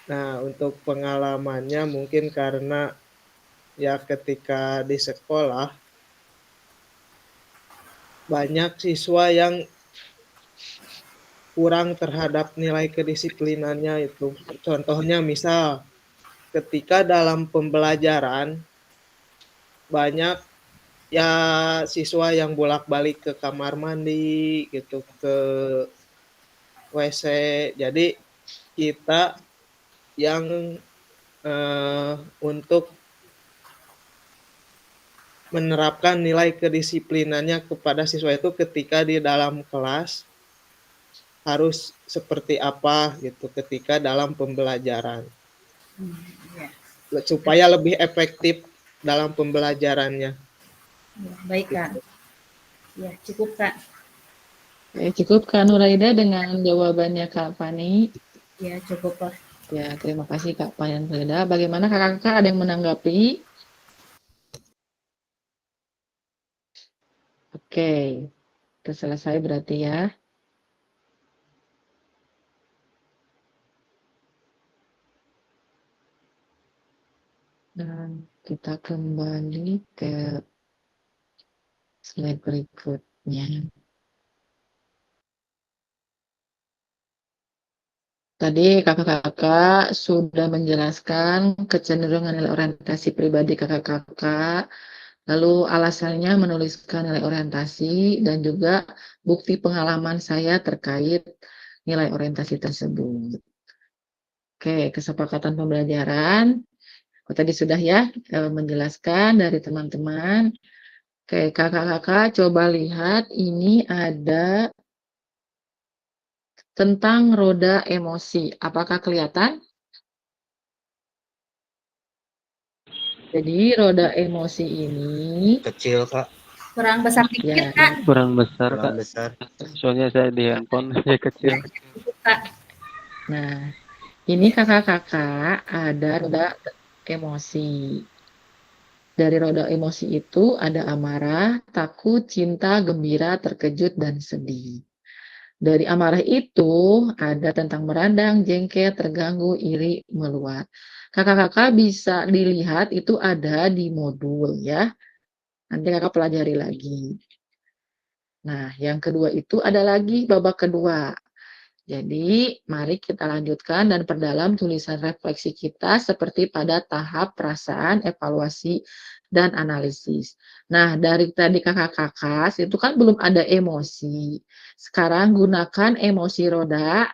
Nah, untuk pengalamannya mungkin karena ya ketika di sekolah banyak siswa yang kurang terhadap nilai kedisiplinannya itu. Contohnya misal ketika dalam pembelajaran banyak ya siswa yang bolak-balik ke kamar mandi gitu, ke WC. Jadi kita yang untuk menerapkan nilai kedisiplinannya kepada siswa itu ketika di dalam kelas harus seperti apa gitu ketika dalam pembelajaran. Supaya lebih efektif dalam pembelajarannya. Ya, baik, Kak. Ya, cukup, Kak. Cukup Kak Nuraida dengan jawabannya Kak Fani. Ya, cukup, Pak. Ya, terima kasih Kak Fani Nuraida. Bagaimana kakak-kakak ada yang menanggapi? Oke, kita selesai berarti ya. Dan kita kembali ke slide berikutnya. tadi kakak-kakak sudah menjelaskan kecenderungan nilai orientasi pribadi kakak-kakak, lalu alasannya menuliskan nilai orientasi, dan juga bukti pengalaman saya terkait nilai orientasi tersebut. Oke, kesepakatan pembelajaran. Tadi sudah ya menjelaskan dari teman-teman. Oke, kakak-kakak coba lihat ini ada tentang roda emosi. Apakah kelihatan? Jadi roda emosi ini Kecil, Kak. Kurang besar dikit, ya, Kak. Kurang besar, Kurang Kak. besar. Soalnya saya di handphone saya kecil. Kak. nah ini kakak-kakak ada roda emosi. Dari roda emosi itu ada amarah, takut, cinta, gembira, terkejut, dan sedih. Dari amarah itu ada tentang merandang, jengkel, terganggu, iri, meluat. Kakak-kakak bisa dilihat itu ada di modul ya. Nanti kakak pelajari lagi. Nah, yang kedua itu ada lagi babak kedua. Jadi, mari kita lanjutkan dan perdalam tulisan refleksi kita seperti pada tahap perasaan, evaluasi, dan analisis. Nah, dari tadi kakak-kakak, itu kan belum ada emosi. Sekarang gunakan emosi roda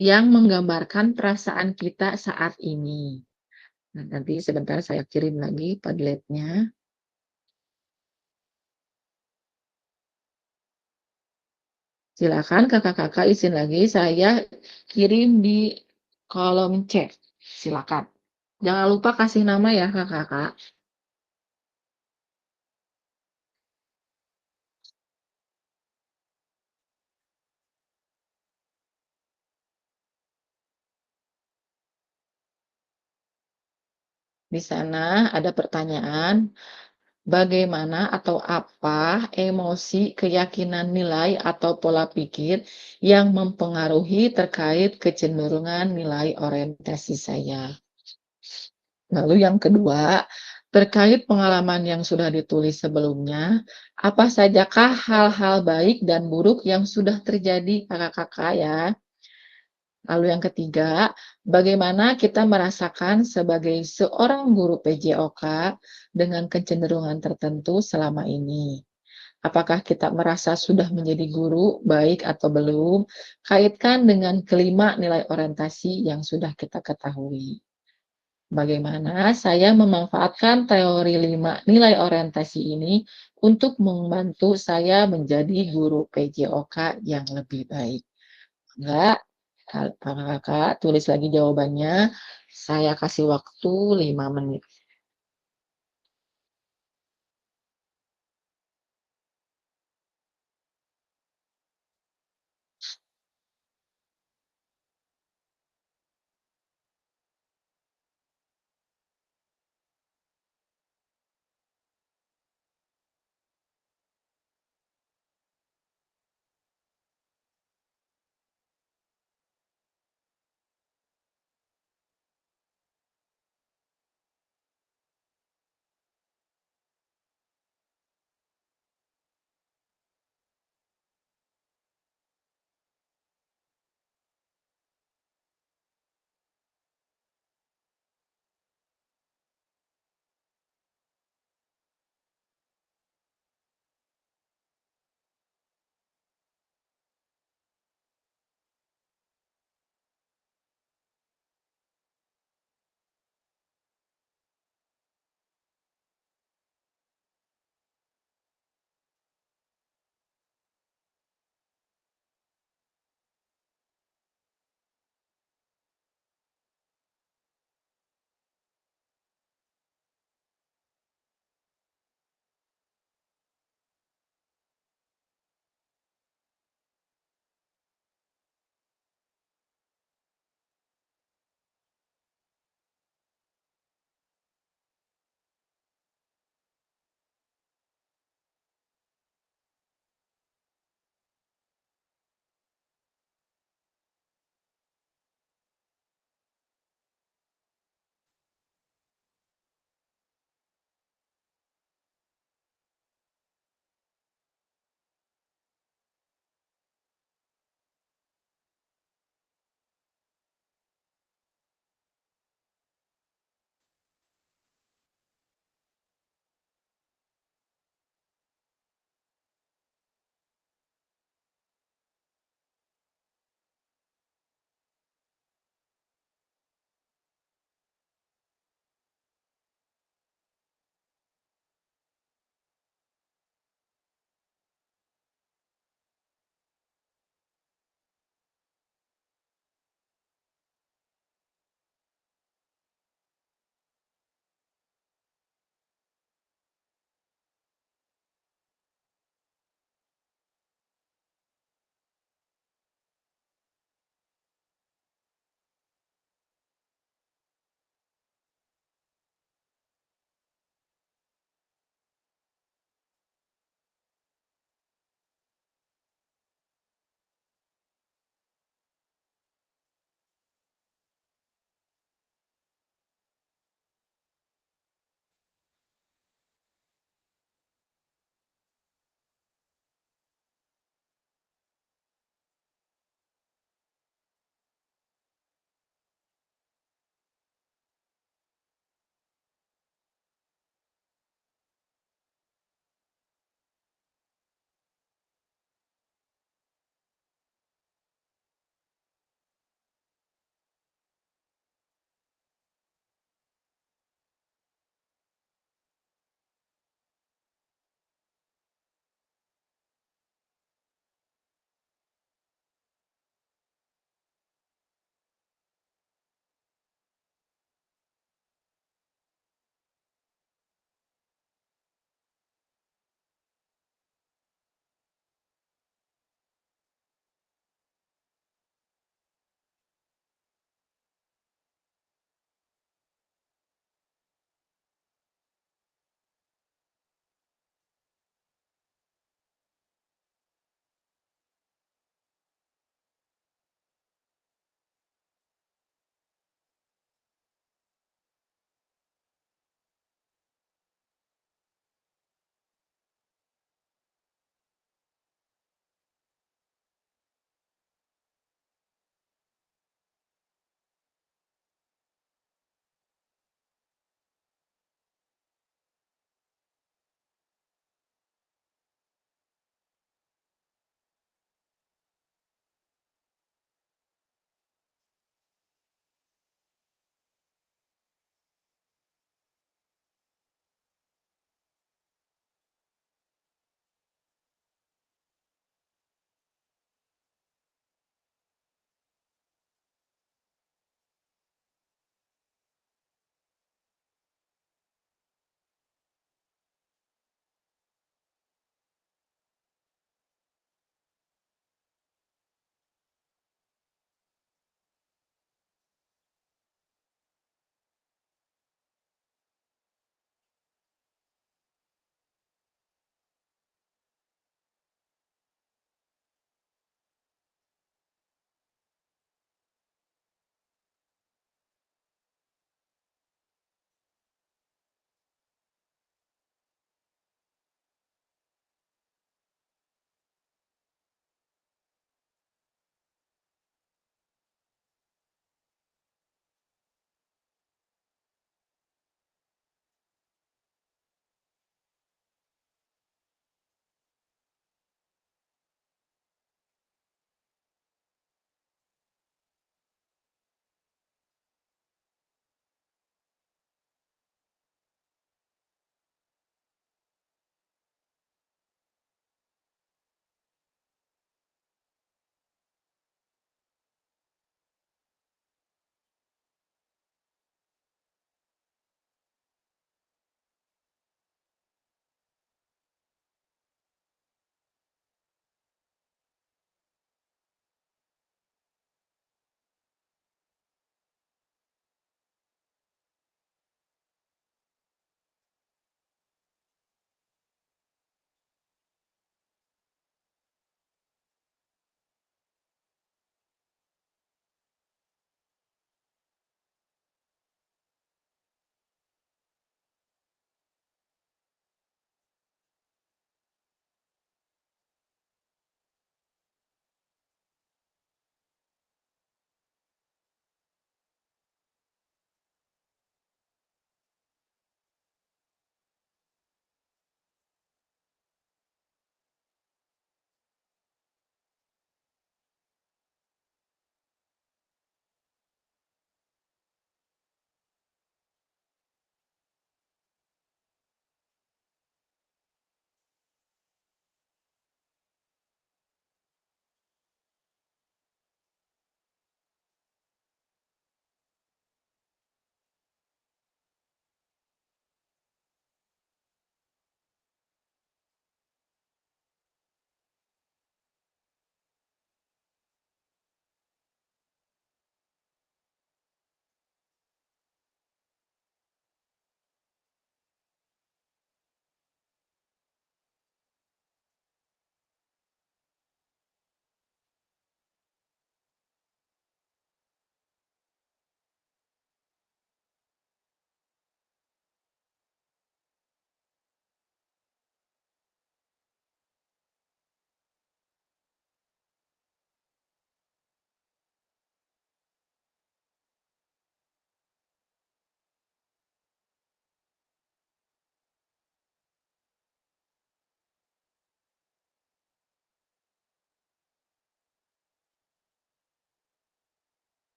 yang menggambarkan perasaan kita saat ini. Nah, nanti sebentar saya kirim lagi Padletnya. Silakan kakak-kakak izin lagi, saya kirim di kolom chat. Silakan. Jangan lupa kasih nama ya kakak-kakak. Di sana ada pertanyaan, bagaimana atau apa emosi, keyakinan nilai atau pola pikir yang mempengaruhi terkait kecenderungan nilai orientasi saya. Lalu yang kedua, terkait pengalaman yang sudah ditulis sebelumnya, apa sajakah hal-hal baik dan buruk yang sudah terjadi kakak-kakak ya? Lalu yang ketiga, bagaimana kita merasakan sebagai seorang guru PJOK dengan kecenderungan tertentu selama ini? Apakah kita merasa sudah menjadi guru baik atau belum? Kaitkan dengan kelima nilai orientasi yang sudah kita ketahui. Bagaimana saya memanfaatkan teori 5 nilai orientasi ini untuk membantu saya menjadi guru PJOK yang lebih baik. Enggak, kakak-kakak tulis lagi jawabannya. Saya kasih waktu 5 menit.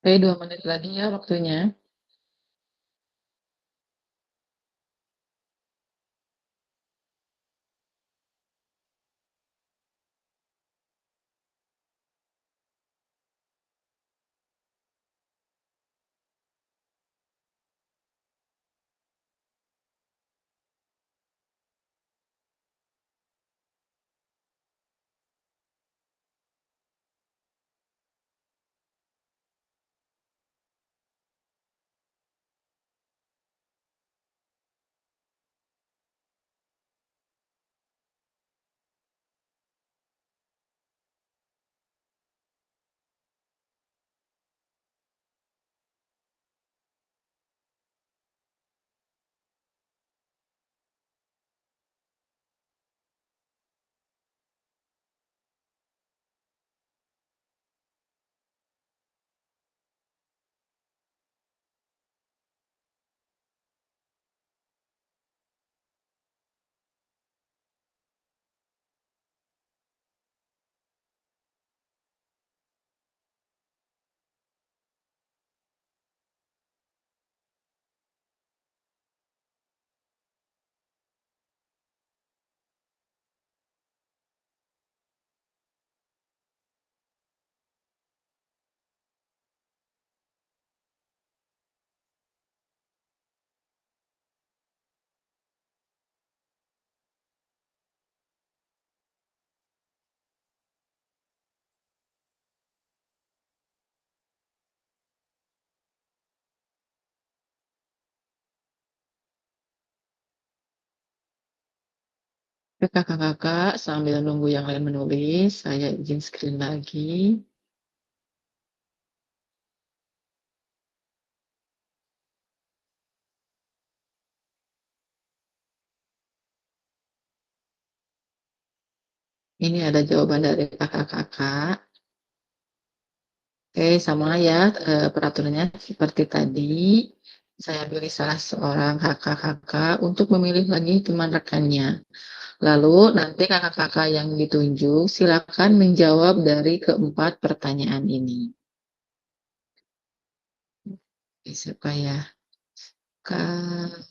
Oke, 2 menit lagi ya waktunya. Oke, kakak-kakak, sambil nunggu yang lain menulis, saya izin screen lagi. Ini ada jawaban dari kakak-kakak. Oke, sama ya, peraturannya seperti tadi. Saya pilih salah seorang kakak-kakak untuk memilih lagi teman rekannya. Lalu nanti kakak-kakak yang ditunjuk silakan menjawab dari keempat pertanyaan ini. Oke, siapa ya? Kak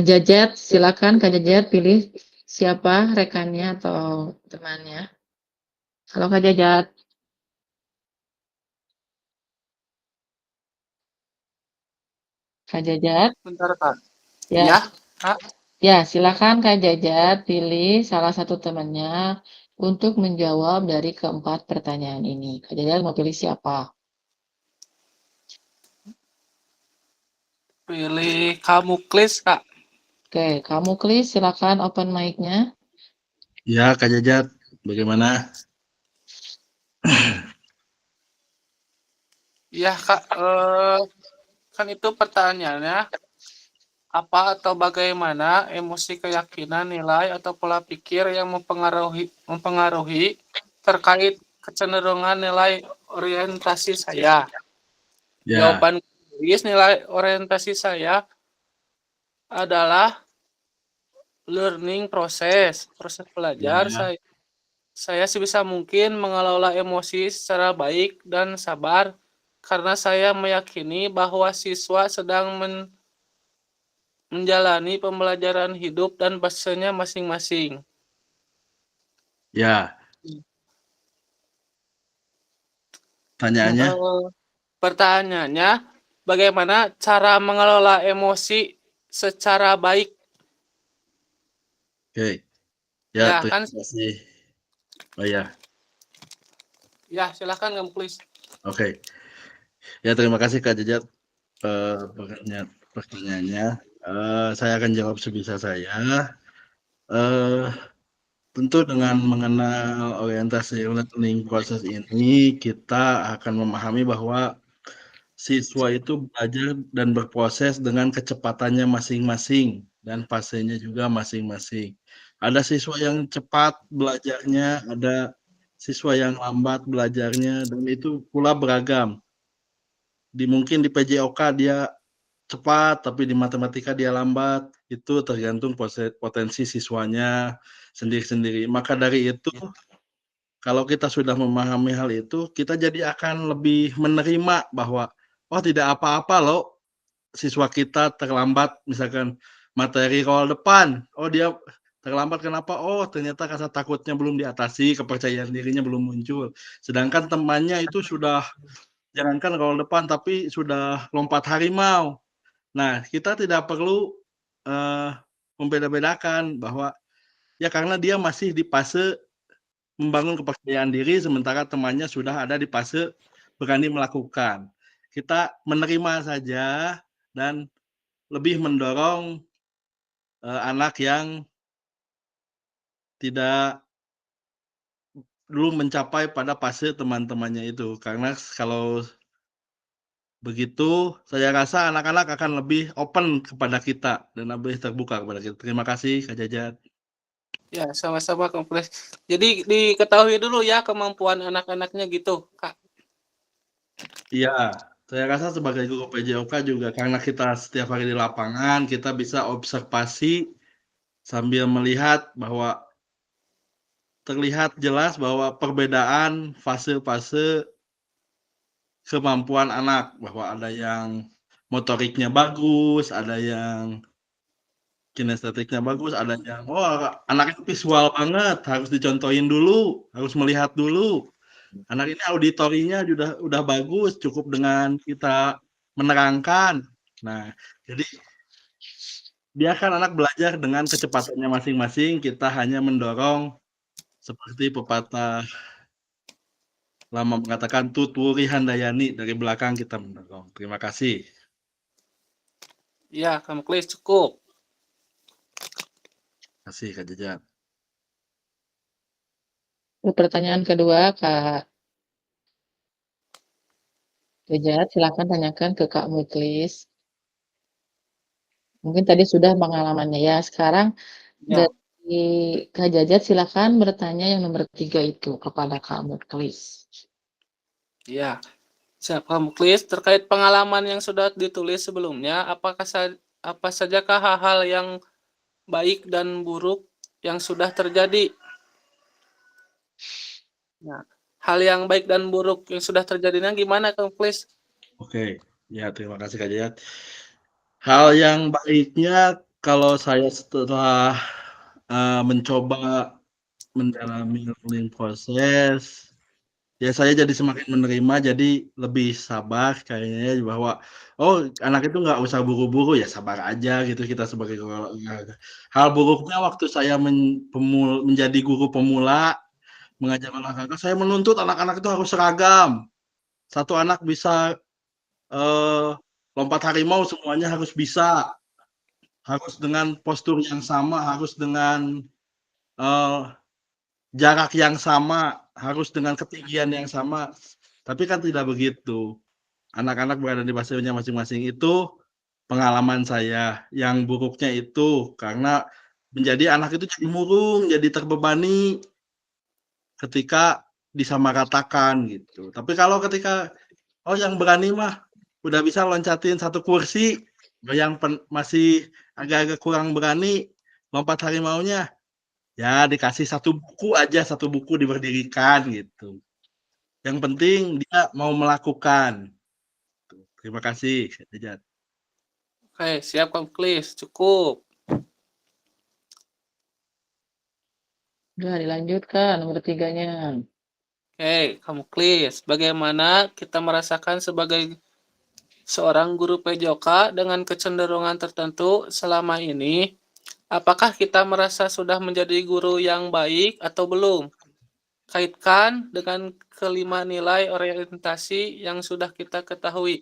Jajat, silakan Kak Jajat pilih siapa rekannya atau temannya. Halo Kak Jajat. Kak Jajat. Bentar, Kak. Ya. Ya, Kak. Ya, silakan Kak Jajat pilih salah satu temannya untuk menjawab dari keempat pertanyaan ini. Kak Jajat mau pilih siapa? Pilih kamu Klis, Kak. Oke, kamu Klis, silakan open mic-nya. Ya, Kak Jajat, bagaimana? Iya, Kak. Kan itu pertanyaannya, apa atau bagaimana emosi, keyakinan, nilai, atau pola pikir yang mempengaruhi terkait kecenderungan nilai orientasi saya. Ya. Jawaban nilai orientasi saya adalah learning proses belajar. Ya. Saya sebisa mungkin mengelola emosi secara baik dan sabar karena saya meyakini bahwa siswa sedang menjalani pembelajaran hidup dan fasenya masing-masing. Ya. Pertanyaannya? Pertanyaannya, bagaimana cara mengelola emosi secara baik? Oke. Ya, terima kasih. Oh ya. Ya, silakan kamu please. Oke. Ya, terima kasih Kak Jajat pertanyaannya. Saya akan jawab sebisa saya. Tentu dengan mengenal orientasi learning proses ini, kita akan memahami bahwa siswa itu belajar dan berproses dengan kecepatannya masing-masing dan fasenya juga masing-masing. Ada siswa yang cepat belajarnya, ada siswa yang lambat belajarnya, dan itu pula beragam. Mungkin di PJOK dia cepat, tapi di matematika dia lambat. Itu tergantung potensi siswanya sendiri-sendiri. Maka dari itu, kalau kita sudah memahami hal itu, kita jadi akan lebih menerima bahwa, oh tidak apa-apa loh siswa kita terlambat misalkan materi awal depan, oh dia terlambat kenapa? Oh ternyata rasa takutnya belum diatasi, kepercayaan dirinya belum muncul. Sedangkan temannya itu sudah jangankan awal depan tapi sudah lompat harimau. Nah, kita tidak perlu membeda-bedakan bahwa ya karena dia masih di fase membangun kepercayaan diri sementara temannya sudah ada di fase berani melakukan. Kita menerima saja dan lebih mendorong anak yang tidak belum mencapai pada fase teman-temannya itu. Karena kalau begitu, saya rasa anak-anak akan lebih open kepada kita dan lebih terbuka kepada kita. Terima kasih, Kak Jajat. Ya, sama-sama kompleks. Jadi diketahui dulu ya kemampuan anak-anaknya gitu, Kak. Iya, saya rasa sebagai guru PJOK juga karena kita setiap hari di lapangan, kita bisa observasi sambil melihat bahwa terlihat jelas bahwa perbedaan fase-fase kemampuan anak, bahwa ada yang motoriknya bagus, ada yang kinestetiknya bagus, ada yang anaknya visual banget, harus dicontohin dulu, harus melihat dulu. Anak ini auditorinya udah bagus, cukup dengan kita menerangkan. Nah, jadi biarkan anak belajar dengan kecepatannya masing-masing, kita hanya mendorong seperti pepatah lama mengatakan tuturi handayani, dari belakang kita mendorong. Terima kasih. Ya, kompleks cukup. Terima kasih, Kak Jajat. Pertanyaan kedua, Kak Jajat, silakan tanyakan ke Kak Muklis. Mungkin tadi sudah pengalamannya ya. Sekarang Ya. dari Kak Jajat silakan bertanya yang nomor 3 itu kepada Kak Muklis. Ya. Siap, Kak Muklis, terkait pengalaman yang sudah ditulis sebelumnya, apa sajakah hal-hal yang baik dan buruk yang sudah terjadi? Nah, hal yang baik dan buruk yang sudah terjadinya gimana, Kak Muklis? Oke, ya terima kasih Kak Jayat. Hal yang baiknya kalau saya setelah mencoba mendalami learning proses, ya saya jadi semakin menerima, jadi lebih sabar kayaknya bahwa anak itu nggak usah buru-buru, ya sabar aja gitu kita sebagai guru olahraga. Hal buruknya waktu saya menjadi guru pemula mengajar olahraga, saya menuntut anak-anak itu harus seragam. Satu anak bisa lompat harimau semuanya harus bisa, harus dengan postur yang sama, harus dengan jarak yang sama, harus dengan ketinggian yang sama. Tapi kan tidak begitu. Anak-anak berada di fasenya masing-masing itu pengalaman saya. Yang buruknya itu karena menjadi anak itu jadi murung, jadi terbebani ketika disamaratakan gitu. Tapi kalau ketika yang berani mah udah bisa loncatin satu kursi, yang masih agak-agak kurang berani lompat harimaunya, ya dikasih satu buku diberdirikan gitu. Yang penting dia mau melakukan. Terima kasih, Jajat. Oke, siap, Kak Muklis, cukup. Udah dilanjutkan nomor 3-nya. Oke, Kak Muklis, bagaimana kita merasakan sebagai seorang guru PJOK dengan kecenderungan tertentu selama ini? Apakah kita merasa sudah menjadi guru yang baik atau belum? Kaitkan dengan kelima nilai orientasi yang sudah kita ketahui.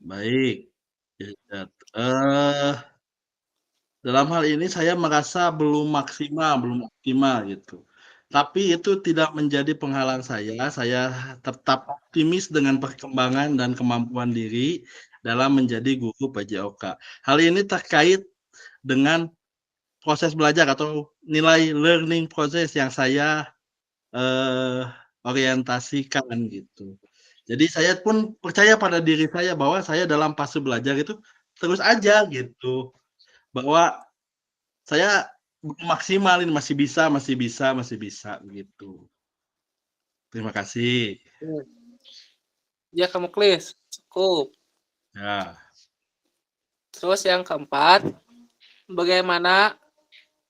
Baik, Jajat. Dalam hal ini saya merasa belum optimal gitu. Tapi itu tidak menjadi penghalang saya tetap optimis dengan perkembangan dan kemampuan diri dalam menjadi guru PJOK. Hal ini terkait dengan proses belajar atau nilai learning proses yang saya orientasikan gitu. Jadi saya pun percaya pada diri saya bahwa saya dalam fase belajar itu terus aja gitu. Bahwa saya maksimal ini masih bisa begitu. Terima kasih. Ya, kamu Klis. Cukup. Ya. Terus yang keempat, bagaimana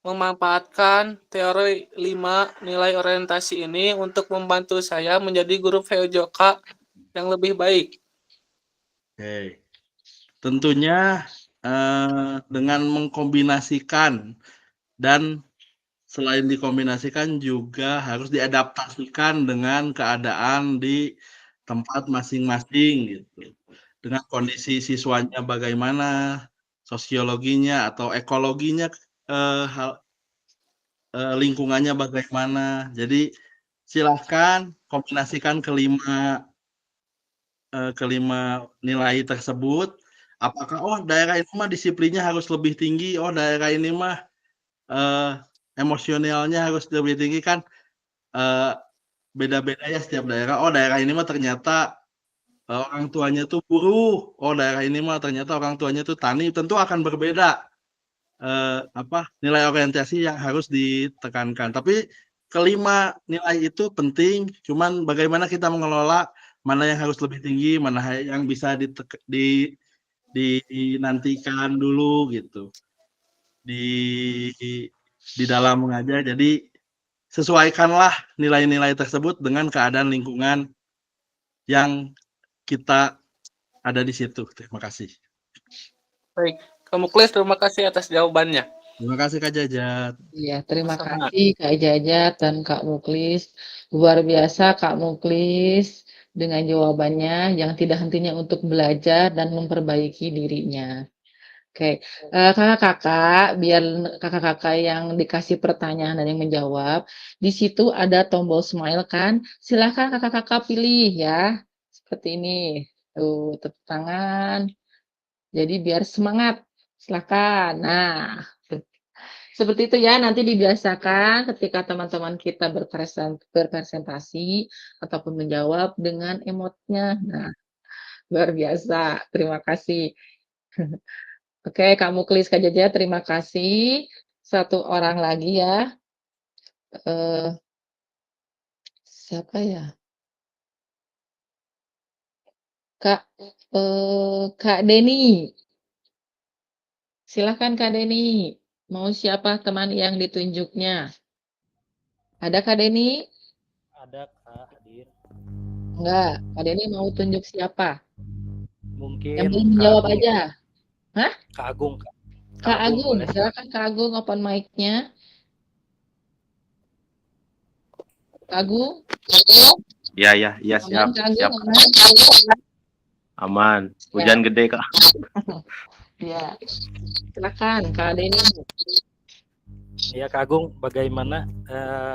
memanfaatkan teori 5 nilai orientasi ini untuk membantu saya menjadi guru PJOK yang lebih baik. Oke. Tentunya dengan mengkombinasikan dan selain dikombinasikan juga harus diadaptasikan dengan keadaan di tempat masing-masing gitu. Dengan kondisi siswanya bagaimana, sosiologinya atau ekologinya, lingkungannya bagaimana. Jadi silahkan kombinasikan kelima nilai tersebut. Apakah daerah ini mah disiplinnya harus lebih tinggi, daerah ini mah emosionalnya harus lebih tinggi kan, beda-beda ya setiap daerah. Daerah ini mah ternyata orang tuanya tuh buruh. Daerah ini mah ternyata orang tuanya tuh tani. Tentu akan berbeda nilai orientasi yang harus ditekankan. Tapi kelima nilai itu penting. Cuman bagaimana kita mengelola mana yang harus lebih tinggi, mana yang bisa dinantikan dulu gitu di dalam mengajar. Jadi sesuaikanlah nilai-nilai tersebut dengan keadaan lingkungan yang kita ada di situ. Terima kasih. Baik, kamu Klis, terima kasih atas jawabannya. Terima kasih Kak Jajat. Iya, terima kasih Kak Jajat dan Kak Muklis. Luar biasa Kak Muklis dengan jawabannya yang tidak hentinya untuk belajar dan memperbaiki dirinya. Oke, kakak-kakak, biar kakak-kakak yang dikasih pertanyaan dan yang menjawab, di situ ada tombol smile kan? Silahkan kakak-kakak pilih ya, seperti ini. Tuh, tepuk tangan. Jadi biar semangat. Silahkan. Nah, seperti itu ya, nanti dibiasakan ketika teman-teman kita berpresentasi ataupun menjawab dengan emotnya. Nah, luar biasa. Terima kasih. Oke, Kak Muklis, Kak Jaja, terima kasih. Satu orang lagi ya. Siapa ya? Kak Deni. Silahkan Kak Deni. Mau siapa teman yang ditunjuknya? Ada Kak Deni? Ada Kak hadir. Enggak, Kak Deni mau tunjuk siapa? Mungkin yang belum menjawab Agung. aja. Hah? Kak Agung. Kak Agung, boleh. silakan Kak Agung open mic-nya. Kak Agung? Iya Aman, siap. Kak Agung, Siap. Aman. Hujan gede Kak. Ya. Silakan Kak Deni. Ya Kak Agung, bagaimana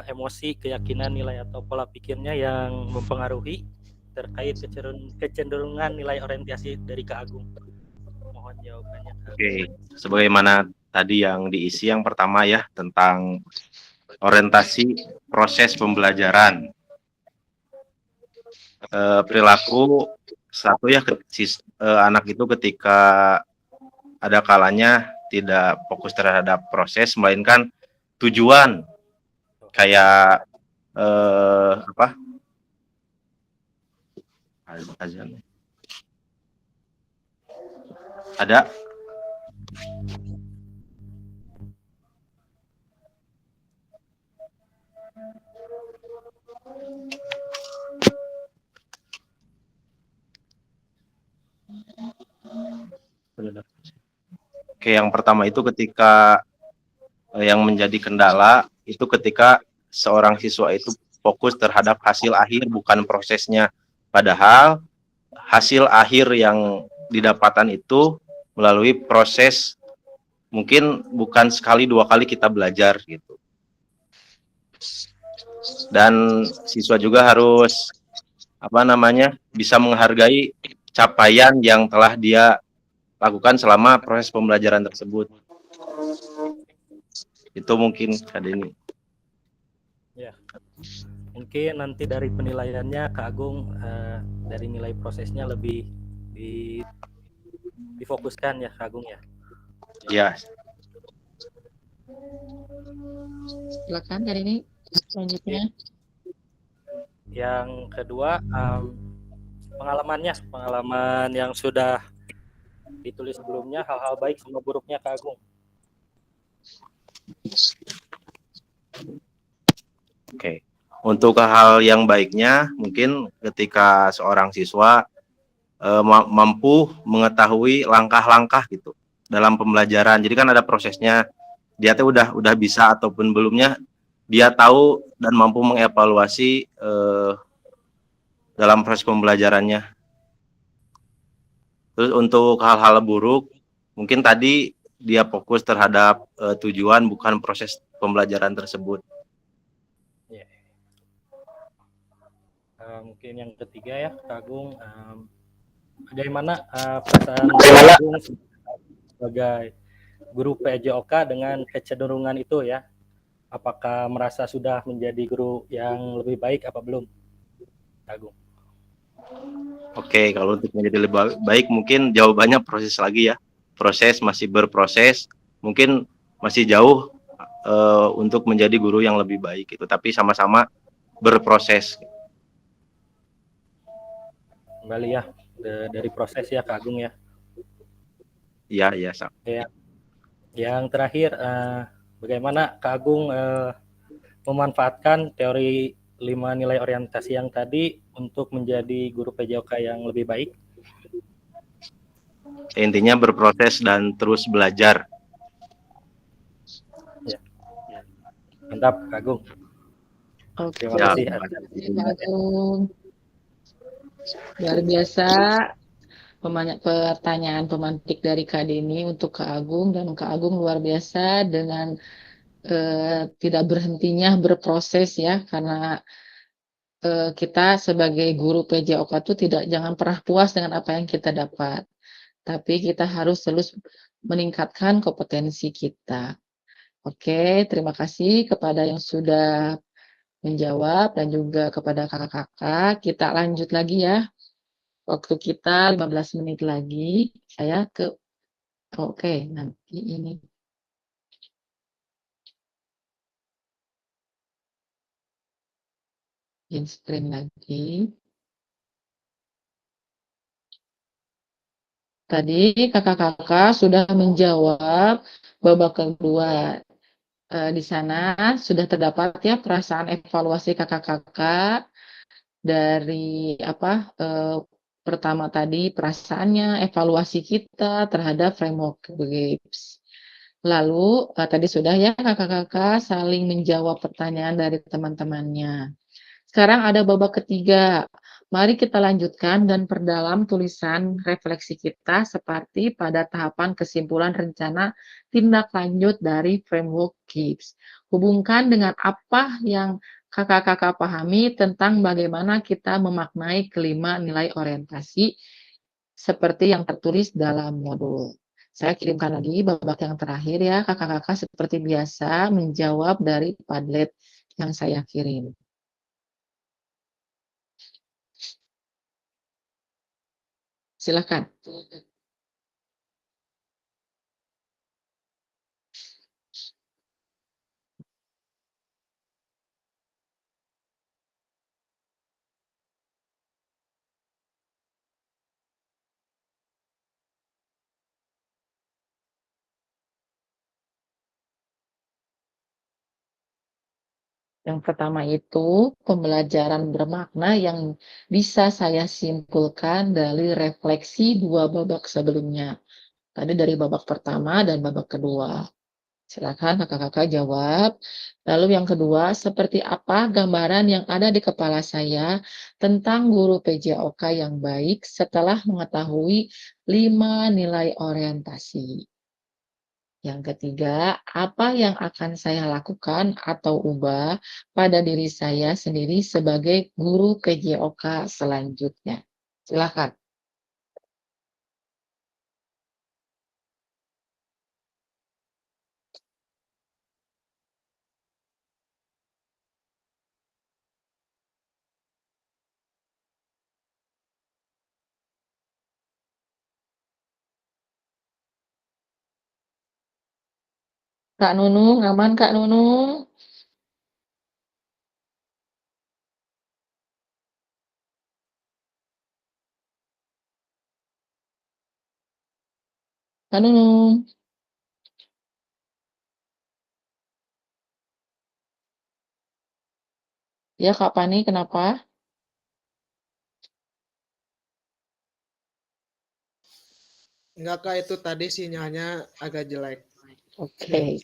emosi, keyakinan, nilai atau pola pikirnya yang mempengaruhi terkait kecenderungan nilai orientasi dari Kak Agung? Mohon jawabannya. Oke, sebagaimana tadi yang diisi yang pertama ya tentang orientasi proses pembelajaran. Perilaku satu ya anak itu ketika ada kalanya tidak fokus terhadap proses melainkan tujuan, kayak ada Oke, yang pertama itu ketika yang menjadi kendala itu ketika seorang siswa itu fokus terhadap hasil akhir bukan prosesnya. Padahal hasil akhir yang didapatkan itu melalui proses, mungkin bukan sekali dua kali kita belajar gitu. Dan siswa juga harus bisa menghargai capaian yang telah dia lakukan selama proses pembelajaran tersebut. Itu mungkin Kak Deni. Ya, mungkin nanti dari penilaiannya Kak Agung dari nilai prosesnya lebih di, difokuskan ya Kak Agung ya. Ya. Silakan dari ini selanjutnya. Yang kedua, pengalaman yang sudah ditulis sebelumnya, hal-hal baik sama buruknya Kak Agung. Oke. Untuk hal yang baiknya, mungkin ketika seorang siswa mampu mengetahui langkah-langkah gitu dalam pembelajaran. Jadi kan ada prosesnya. Dia tuh udah bisa ataupun belumnya, dia tahu dan mampu mengevaluasi dalam proses pembelajarannya. Terus untuk hal-hal buruk, mungkin tadi dia fokus terhadap tujuan bukan proses pembelajaran tersebut. Mungkin yang ketiga ya, Kak Agung, bagaimana perasaan Kak Agung sebagai guru PJOK dengan kecenderungan itu ya? Apakah merasa sudah menjadi guru yang lebih baik apa belum, Kak Agung? Oke, kalau untuk menjadi lebih baik mungkin jawabannya proses lagi ya. Proses, masih berproses, mungkin masih jauh untuk menjadi guru yang lebih baik itu, tapi sama-sama berproses. Kembali ya dari proses ya Kak Agung ya. Iya, iya. Ya. Yang terakhir, bagaimana Kak Agung memanfaatkan teori 5 nilai orientasi yang tadi untuk menjadi guru PJOK yang lebih baik? Intinya berproses dan terus belajar. Ya. Mantap, Kak Agung. Oke, Terima kasih. Kak Agung. Luar biasa pertanyaan pemantik dari Kak Deni untuk Kak Agung, dan Kak Agung luar biasa dengan tidak berhentinya berproses ya, karena kita sebagai guru PJOK itu jangan pernah puas dengan apa yang kita dapat, tapi kita harus terus meningkatkan kompetensi kita. Oke, terima kasih kepada yang sudah menjawab dan juga kepada kakak-kakak. Kita lanjut lagi ya. Waktu kita 15 menit lagi. Saya oke, nanti ini. Screen lagi. Tadi kakak-kakak sudah menjawab babak kedua. Di sana sudah terdapat ya perasaan evaluasi kakak-kakak dari pertama tadi perasaannya, evaluasi kita terhadap framework GIPS. Lalu tadi sudah ya kakak-kakak saling menjawab pertanyaan dari teman-temannya. Sekarang ada babak ketiga. Mari kita lanjutkan dan perdalam tulisan refleksi kita seperti pada tahapan kesimpulan rencana tindak lanjut dari framework GIPS. Hubungkan dengan apa yang kakak-kakak pahami tentang bagaimana kita memaknai kelima nilai orientasi seperti yang tertulis dalam modul. Saya kirimkan lagi babak yang terakhir ya, kakak-kakak seperti biasa menjawab dari Padlet yang saya kirim. Silakan. Yang pertama itu pembelajaran bermakna yang bisa saya simpulkan dari refleksi dua babak sebelumnya. Tadi dari babak pertama dan babak kedua. Silakan kakak-kakak jawab. Lalu yang kedua, seperti apa gambaran yang ada di kepala saya tentang guru PJOK yang baik setelah mengetahui 5 nilai orientasi? Yang ketiga, apa yang akan saya lakukan atau ubah pada diri saya sendiri sebagai guru PJOK selanjutnya? Silakan. Kak Nunung, aman Kak Nunung? Kak Nunung. Ya Kak Pani, kenapa? Enggak Kak, itu tadi sinyalnya agak jelek. Oke.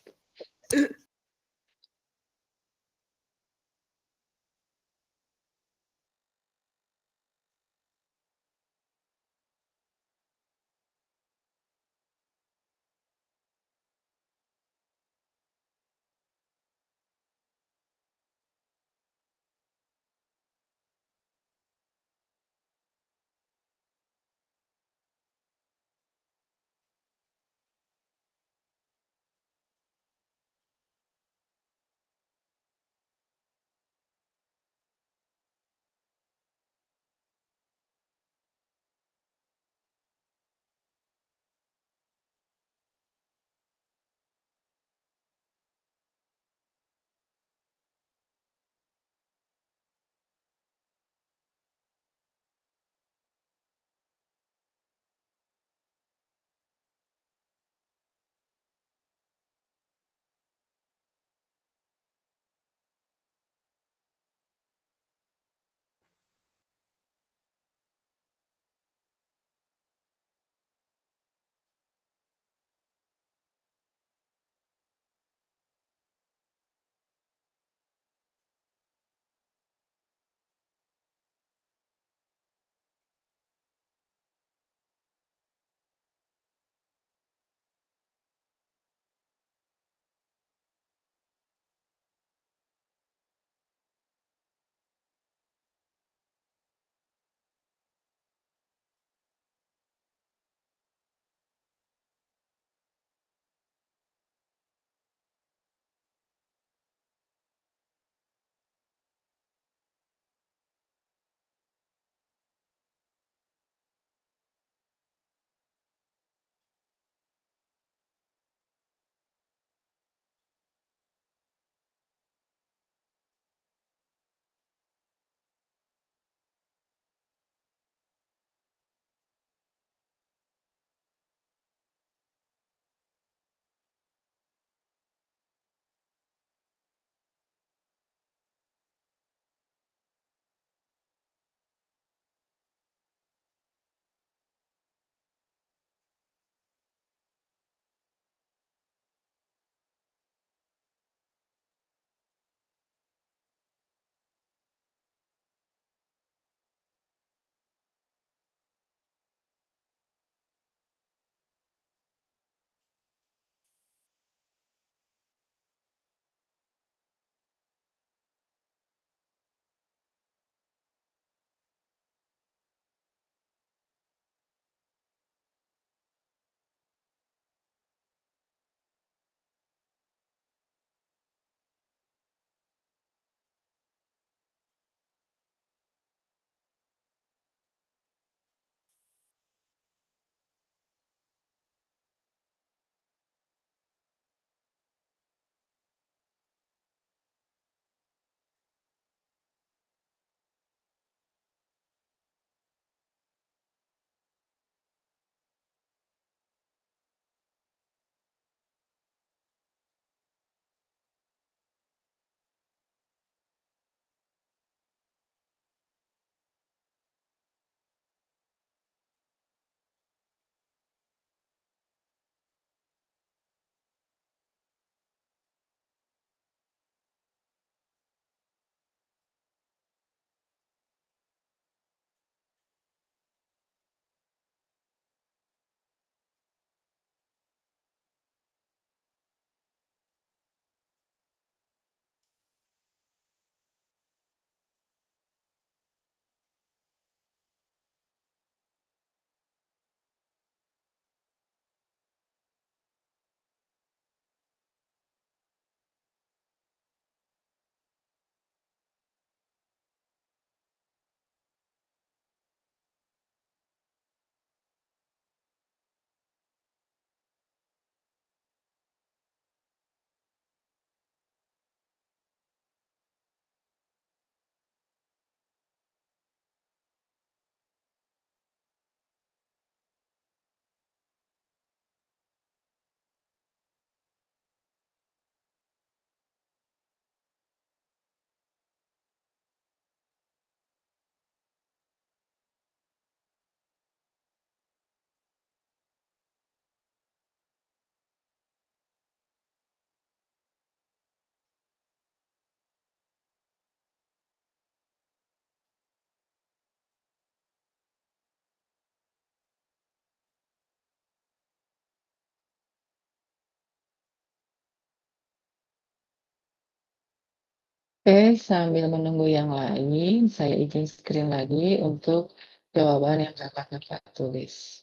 Oke, sambil menunggu yang lain, saya izin screen lagi untuk jawaban yang Kakak tulis.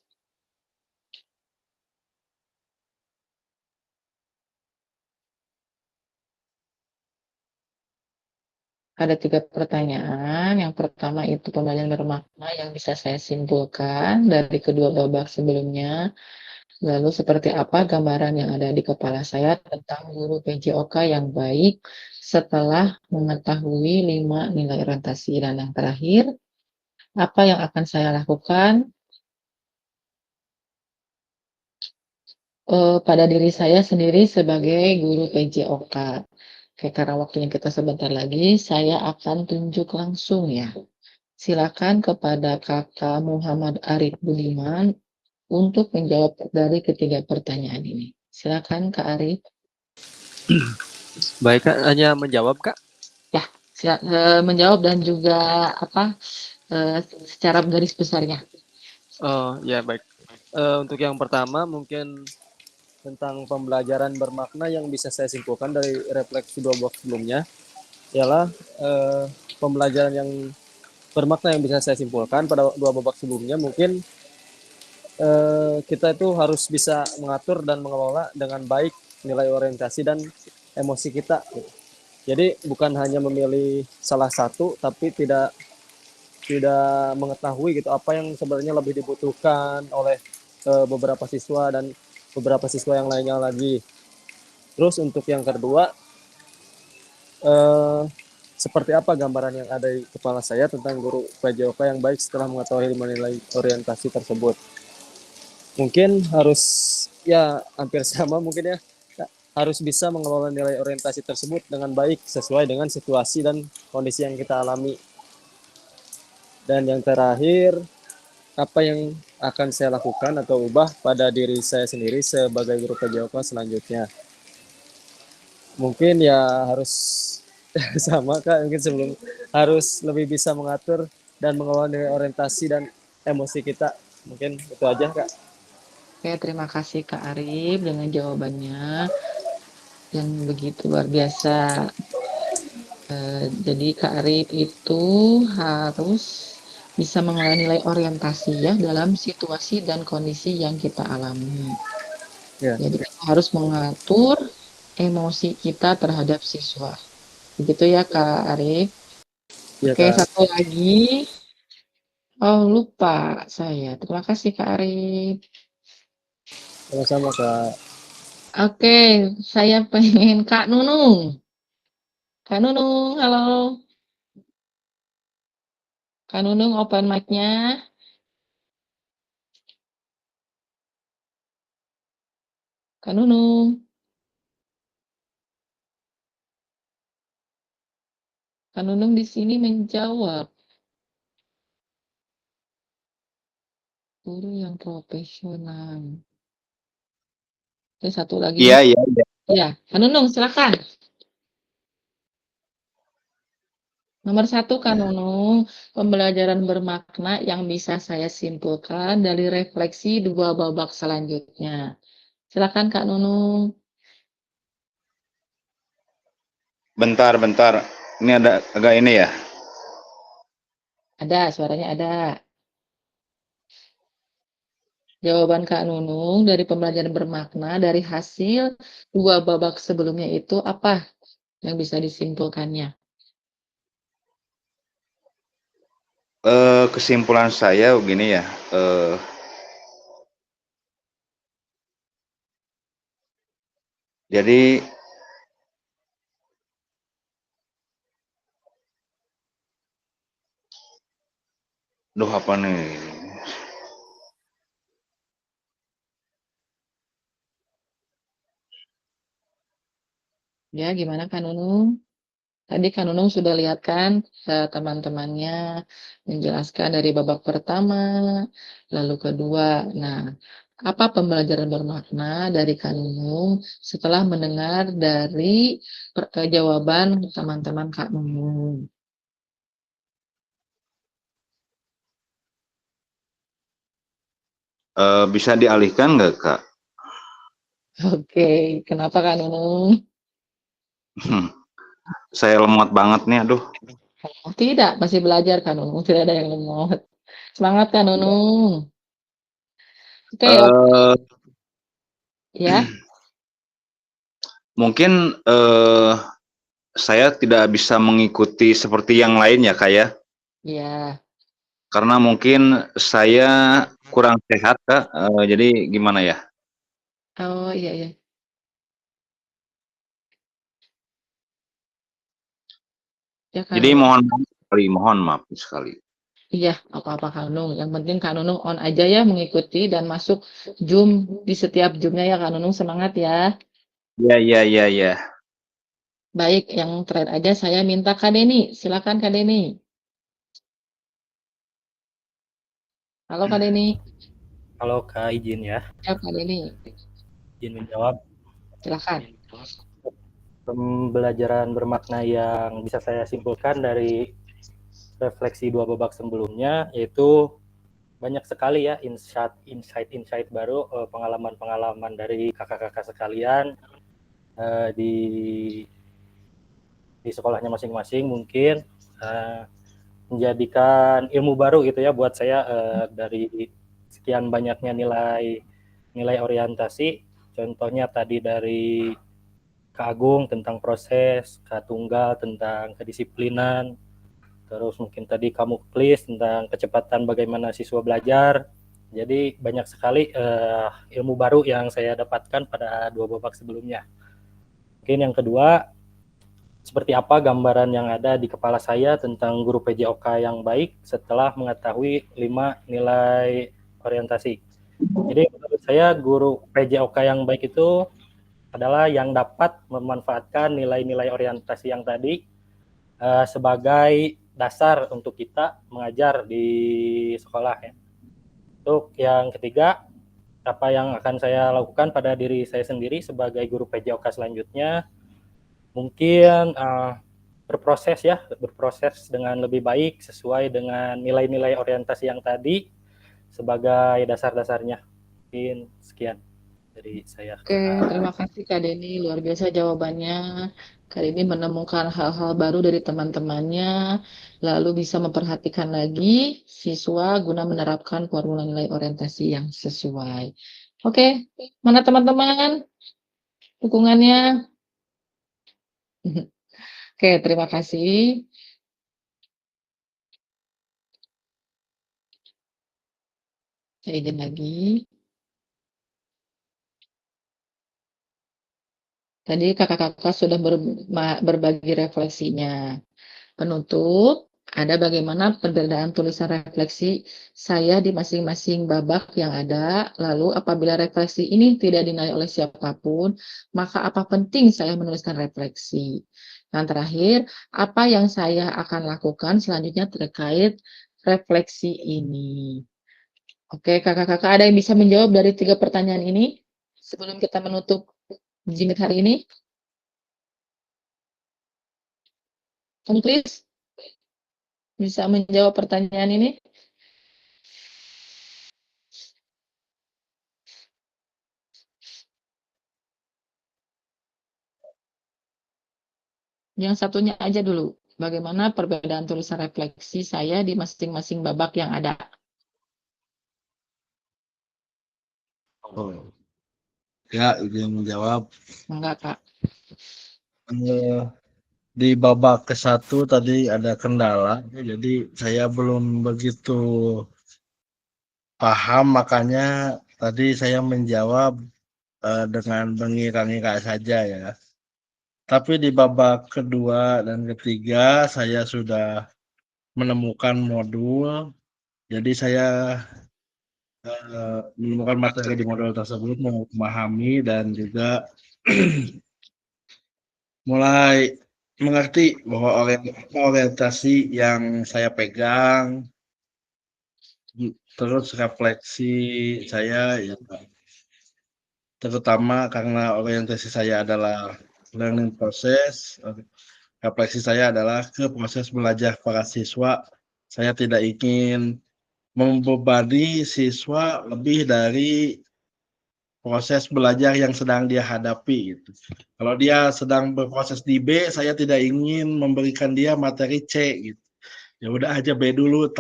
Ada 3 pertanyaan. Yang pertama itu pembelajaran bermakna yang bisa saya simpulkan dari kedua babak sebelumnya. Lalu seperti apa gambaran yang ada di kepala saya tentang guru PJOK yang baik setelah mengetahui 5 nilai orientasi. Dan yang terakhir, apa yang akan saya lakukan pada diri saya sendiri sebagai guru PJOK. Oke, karena waktunya kita sebentar lagi, saya akan tunjuk langsung ya. Silakan kepada Kakak Muhammad Arif Budiman untuk menjawab dari ketiga pertanyaan ini. Silakan Kak Arif. Baik Kak, hanya menjawab Kak? Ya, menjawab dan juga secara garis besarnya. Oh ya baik. Untuk yang pertama mungkin tentang pembelajaran bermakna yang bisa saya simpulkan dari refleksi 2 babak sebelumnya ialah pembelajaran yang bermakna yang bisa saya simpulkan pada 2 babak sebelumnya mungkin kita itu harus bisa mengatur dan mengelola dengan baik nilai orientasi dan emosi kita. Jadi bukan hanya memilih salah satu tapi tidak mengetahui gitu apa yang sebenarnya lebih dibutuhkan oleh beberapa siswa dan beberapa siswa yang lainnya lagi. Terus untuk yang kedua, seperti apa gambaran yang ada di kepala saya tentang guru PJOK yang baik setelah mengetahui 5 nilai orientasi tersebut. Mungkin harus ya hampir sama mungkin ya, harus bisa mengelola nilai orientasi tersebut dengan baik sesuai dengan situasi dan kondisi yang kita alami. Dan yang terakhir, apa yang akan saya lakukan atau ubah pada diri saya sendiri sebagai guru PJOK selanjutnya. Mungkin ya harus sama Kak, mungkin sebelum harus lebih bisa mengatur dan mengelola nilai orientasi dan emosi kita. Mungkin itu aja Kak. Oke, terima kasih Kak Arif dengan jawabannya yang begitu luar biasa. Jadi Kak Arif itu harus bisa mengelola nilai orientasi ya dalam situasi dan kondisi yang kita alami. Ya. Jadi kita harus mengatur emosi kita terhadap siswa. Begitu ya Kak Arif. Ya, Oke, Kak. satu lagi. Oh, lupa saya. Terima kasih Kak Arif. Sama-sama Kak. Oke, saya pengen Kak Nunung. Kak Nunung, halo. Kak Nunung open mic-nya. Kak Nunung. Kak Nunung di sini menjawab. Guru yang profesional. Oke, satu lagi. Iya. Ya, Kak Nunung silakan. Nomor 1 Kak Nunung, pembelajaran bermakna yang bisa saya simpulkan dari refleksi 2 babak selanjutnya. Silakan Kak Nunung. Bentar. Ini ada agak ini ya. Ada, suaranya ada. Jawaban Kak Nunung dari pembelajaran bermakna dari hasil 2 babak sebelumnya itu apa yang bisa disimpulkannya? Kesimpulan saya begini ya. Jadi apa nih? Ya, gimana Kak Nunung? Tadi Kak Nunung sudah lihat kan teman-temannya menjelaskan dari babak pertama, lalu kedua. Nah, apa pembelajaran bermakna dari Kak Nunung setelah mendengar dari jawaban teman-teman Kak Nunung? Bisa dialihkan nggak Kak? Oke, kenapa Kak Nunung? Saya lemot banget nih, aduh. Oh, tidak, masih belajar Kak Nunung, tidak ada yang lemot. Semangat Kak Nunung. Oke, Eh, ya. Mungkin saya tidak bisa mengikuti seperti yang lain ya, Kak ya. Iya. Karena mungkin saya kurang sehat, Kak. Jadi gimana ya? Oh, iya iya. Ya Kak Jadi Nunung. mohon maaf sekali. Iya, apa-apa Kak Nunung. Yang penting Kak Nunung on aja ya mengikuti dan masuk Zoom di setiap Zoom-nya ya Kak Nunung. Semangat ya. Iya. Baik, yang terakhir aja saya minta Kak Deni. Silakan Kak Deni. Halo Kak Deni. Halo Kak, izin ya. Ya Kak Deni. Izin menjawab. Silakan. Pembelajaran bermakna yang bisa saya simpulkan dari refleksi 2 babak sebelumnya, yaitu banyak sekali ya insight baru, pengalaman-pengalaman dari kakak-kakak sekalian di sekolahnya masing-masing mungkin menjadikan ilmu baru gitu ya buat saya dari sekian banyaknya nilai orientasi. Contohnya tadi dari Kak Agung tentang proses, Kak Tunggal tentang kedisiplinan, terus mungkin tadi kamu Klis tentang kecepatan bagaimana siswa belajar. Jadi banyak sekali ilmu baru yang saya dapatkan pada 2 babak sebelumnya. Mungkin yang kedua, seperti apa gambaran yang ada di kepala saya tentang guru PJOK yang baik setelah mengetahui 5 nilai orientasi. Jadi menurut saya guru PJOK yang baik itu adalah yang dapat memanfaatkan nilai-nilai orientasi yang tadi sebagai dasar untuk kita mengajar di sekolah ya. Untuk yang ketiga, apa yang akan saya lakukan pada diri saya sendiri sebagai guru PJOK selanjutnya, mungkin berproses dengan lebih baik sesuai dengan nilai-nilai orientasi yang tadi sebagai dasar-dasarnya. Mungkin sekian dari saya. Oke, terima kasih Kak Deni. Luar biasa jawabannya. Kak Deni menemukan hal-hal baru dari teman-temannya, lalu bisa memperhatikan lagi siswa guna menerapkan formula nilai orientasi yang sesuai. Oke, mana teman-teman? Dukungannya? Oke, terima kasih. Saya izin lagi. Tadi kakak-kakak sudah berbagi refleksinya. Penutup, ada bagaimana perbedaan tulisan refleksi saya di masing-masing babak yang ada. Lalu apabila refleksi ini tidak dinilai oleh siapapun, maka apa penting saya menuliskan refleksi. Yang terakhir, apa yang saya akan lakukan selanjutnya terkait refleksi ini. Oke, kakak-kakak ada yang bisa menjawab dari 3 pertanyaan ini sebelum kita menutup Jimit hari ini? Please bisa menjawab pertanyaan ini? Yang satunya aja dulu. Bagaimana perbedaan tulisan refleksi saya di masing-masing babak yang ada? Oh. Ya, izin menjawab. Enggak, Kak. Di babak ke-1 tadi ada kendala, jadi saya belum begitu paham, makanya tadi saya menjawab dengan mengira-ngira saja ya. Tapi di babak kedua dan ketiga saya sudah menemukan modul, jadi saya menemukan materi di modul tersebut, memahami dan juga mulai mengerti bahwa orientasi yang saya pegang, terus refleksi saya ya, terutama karena orientasi saya adalah learning process, refleksi saya adalah ke proses belajar para siswa. Saya tidak ingin membebani siswa lebih dari proses belajar yang sedang dia hadapi gitu. Kalau dia sedang berproses di B, saya tidak ingin memberikan dia materi C gitu. Ya udah aja B dulu,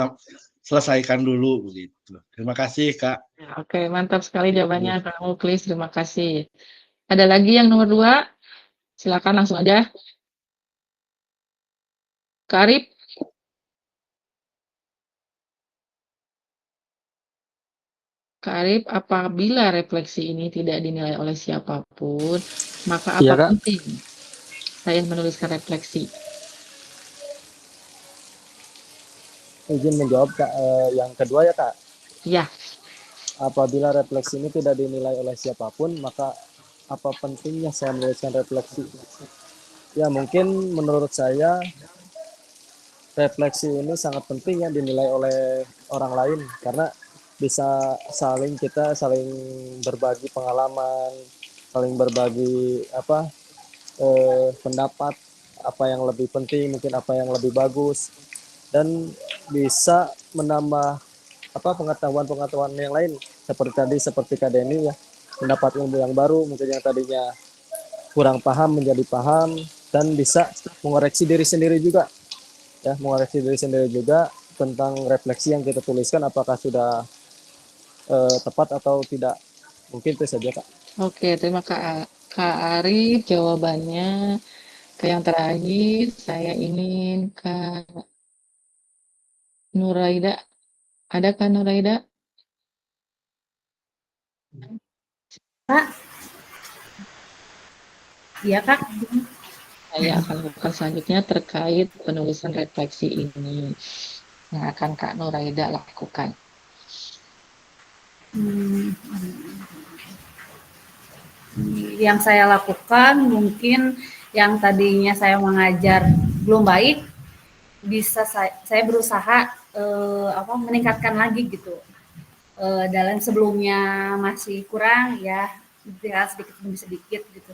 selesaikan dulu begitu. Terima kasih Kak. Oke, mantap sekali jawabannya Kak Muklis. Terima kasih. Ada lagi yang nomor 2? Silakan langsung aja. Kak Arif. Kak Arif, apabila refleksi ini tidak dinilai oleh siapapun, maka Iya, apa Kak. penting saya menuliskan refleksi? Izin menjawab Kak, yang kedua ya Kak. Iya. Apabila refleksi ini tidak dinilai oleh siapapun, maka apa pentingnya saya menuliskan refleksi? Ya mungkin menurut saya refleksi ini sangat penting ya dinilai oleh orang lain karena bisa kita saling berbagi pengalaman, saling berbagi pendapat, apa yang lebih penting, mungkin apa yang lebih bagus, dan bisa menambah pengetahuan yang lain seperti Kak Denny ya, mendapat ilmu yang baru, mungkin yang tadinya kurang paham menjadi paham, dan bisa mengoreksi diri sendiri juga tentang refleksi yang kita tuliskan apakah sudah tepat atau tidak. Mungkin itu saja Kak. Oke, terima Kak Arif jawabannya. Ke yang terakhir saya ingin Kak Nuraida. Ada Kak Nuraida? Kak. Iya Kak. Saya akan lakukan selanjutnya terkait penulisan refleksi ini yang akan Kak Nuraida lakukan. Yang saya lakukan mungkin yang tadinya saya mengajar belum baik, bisa saya berusaha meningkatkan lagi gitu. Dalam sebelumnya masih kurang ya, sedikit demi sedikit gitu.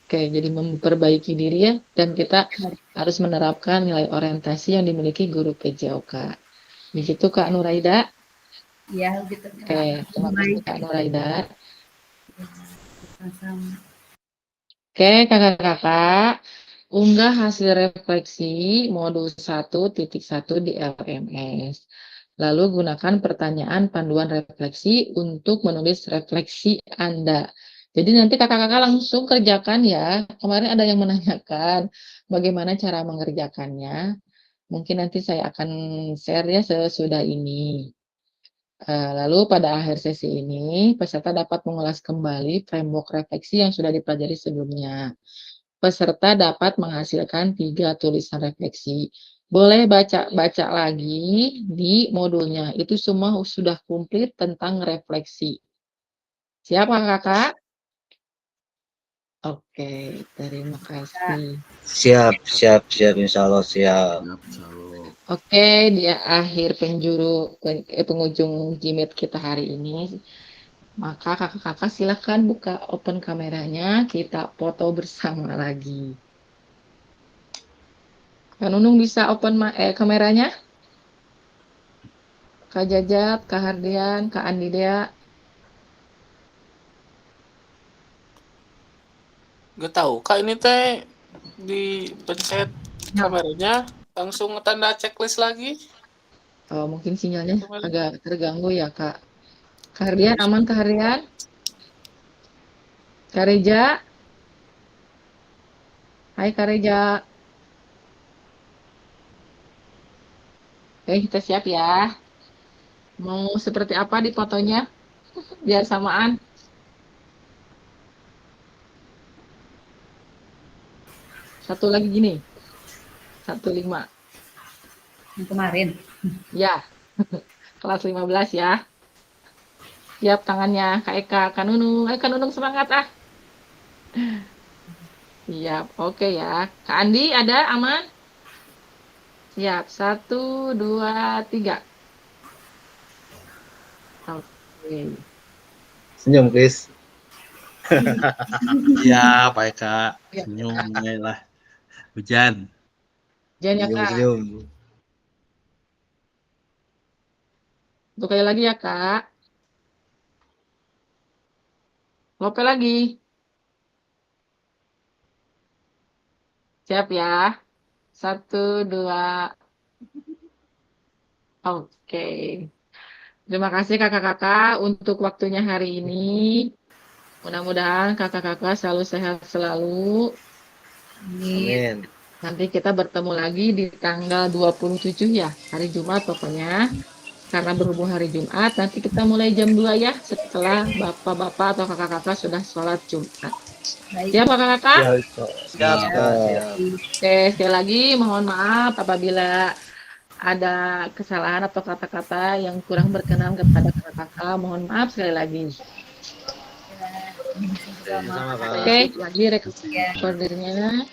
Oke, jadi memperbaiki diri ya, dan kita harus menerapkan nilai orientasi yang dimiliki guru PJOK. Begitu Kak Nuraida? Iya, gitu. Oke, terima kasih Kak Nuraida. Oke, kakak-kakak, unggah hasil refleksi modul 1.1 di LMS. Lalu gunakan pertanyaan panduan refleksi untuk menulis refleksi Anda. Jadi nanti kakak-kakak langsung kerjakan ya. Kemarin ada yang menanyakan bagaimana cara mengerjakannya. Mungkin nanti saya akan share ya sesudah ini. Lalu pada akhir sesi ini, peserta dapat mengulas kembali framework refleksi yang sudah dipelajari sebelumnya. Peserta dapat menghasilkan 3 tulisan refleksi. Boleh baca lagi di modulnya. Itu semua sudah komplit tentang refleksi. Siap kakak? Oke, terima kasih. Siap, insya Allah siap. Oke, di akhir penghujung Gmeet kita hari ini, maka kakak-kakak silakan buka open kameranya, kita foto bersama lagi. Kak Nunung bisa open kameranya? Kak Jajat, Kak Hardian, Kak Andidea. Gak tahu Kak, ini teh dipencet kameranya langsung tanda checklist lagi. Oh, mungkin sinyalnya agak terganggu ya Kak. Kak Hardian aman Kak Hardian? Kak Reja? Hai Kak Reja. Oke, kita siap ya. Mau seperti apa di fotonya? Biar samaan. Satu lagi gini. 15. Yang kemarin. Ya. Kelas 15 ya. Siap tangannya Kak Eka, Kak Nunung. Kak Nunung semangat ah. Siap. Oke ya. Kak Andi ada aman? Siap. 1, 2, 3. Oke. Senyum, Chris. Ya, Pak Eka. Senyum lah. Hujan. Hujan ya, Kak. Senyum. Untuk kali lagi ya, Kak. Kopi lagi. Siap ya. 1, 2. Oke. Terima kasih kakak-kakak untuk waktunya hari ini. Mudah-mudahan kakak-kakak selalu sehat selalu. Amin. Nanti kita bertemu lagi di tanggal 27 ya, hari Jumat pokoknya. Karena berhubung hari Jumat, nanti kita mulai jam 2 ya, setelah bapak-bapak atau kakak-kakak sudah sholat Jumat. Siap kakak-kakak? Siap. Oke, sekali lagi mohon maaf apabila ada kesalahan atau kata-kata yang kurang berkenan kepada kakak-kakak. Mohon maaf sekali lagi. Sama, Kak. Oke, lagi rekordernya.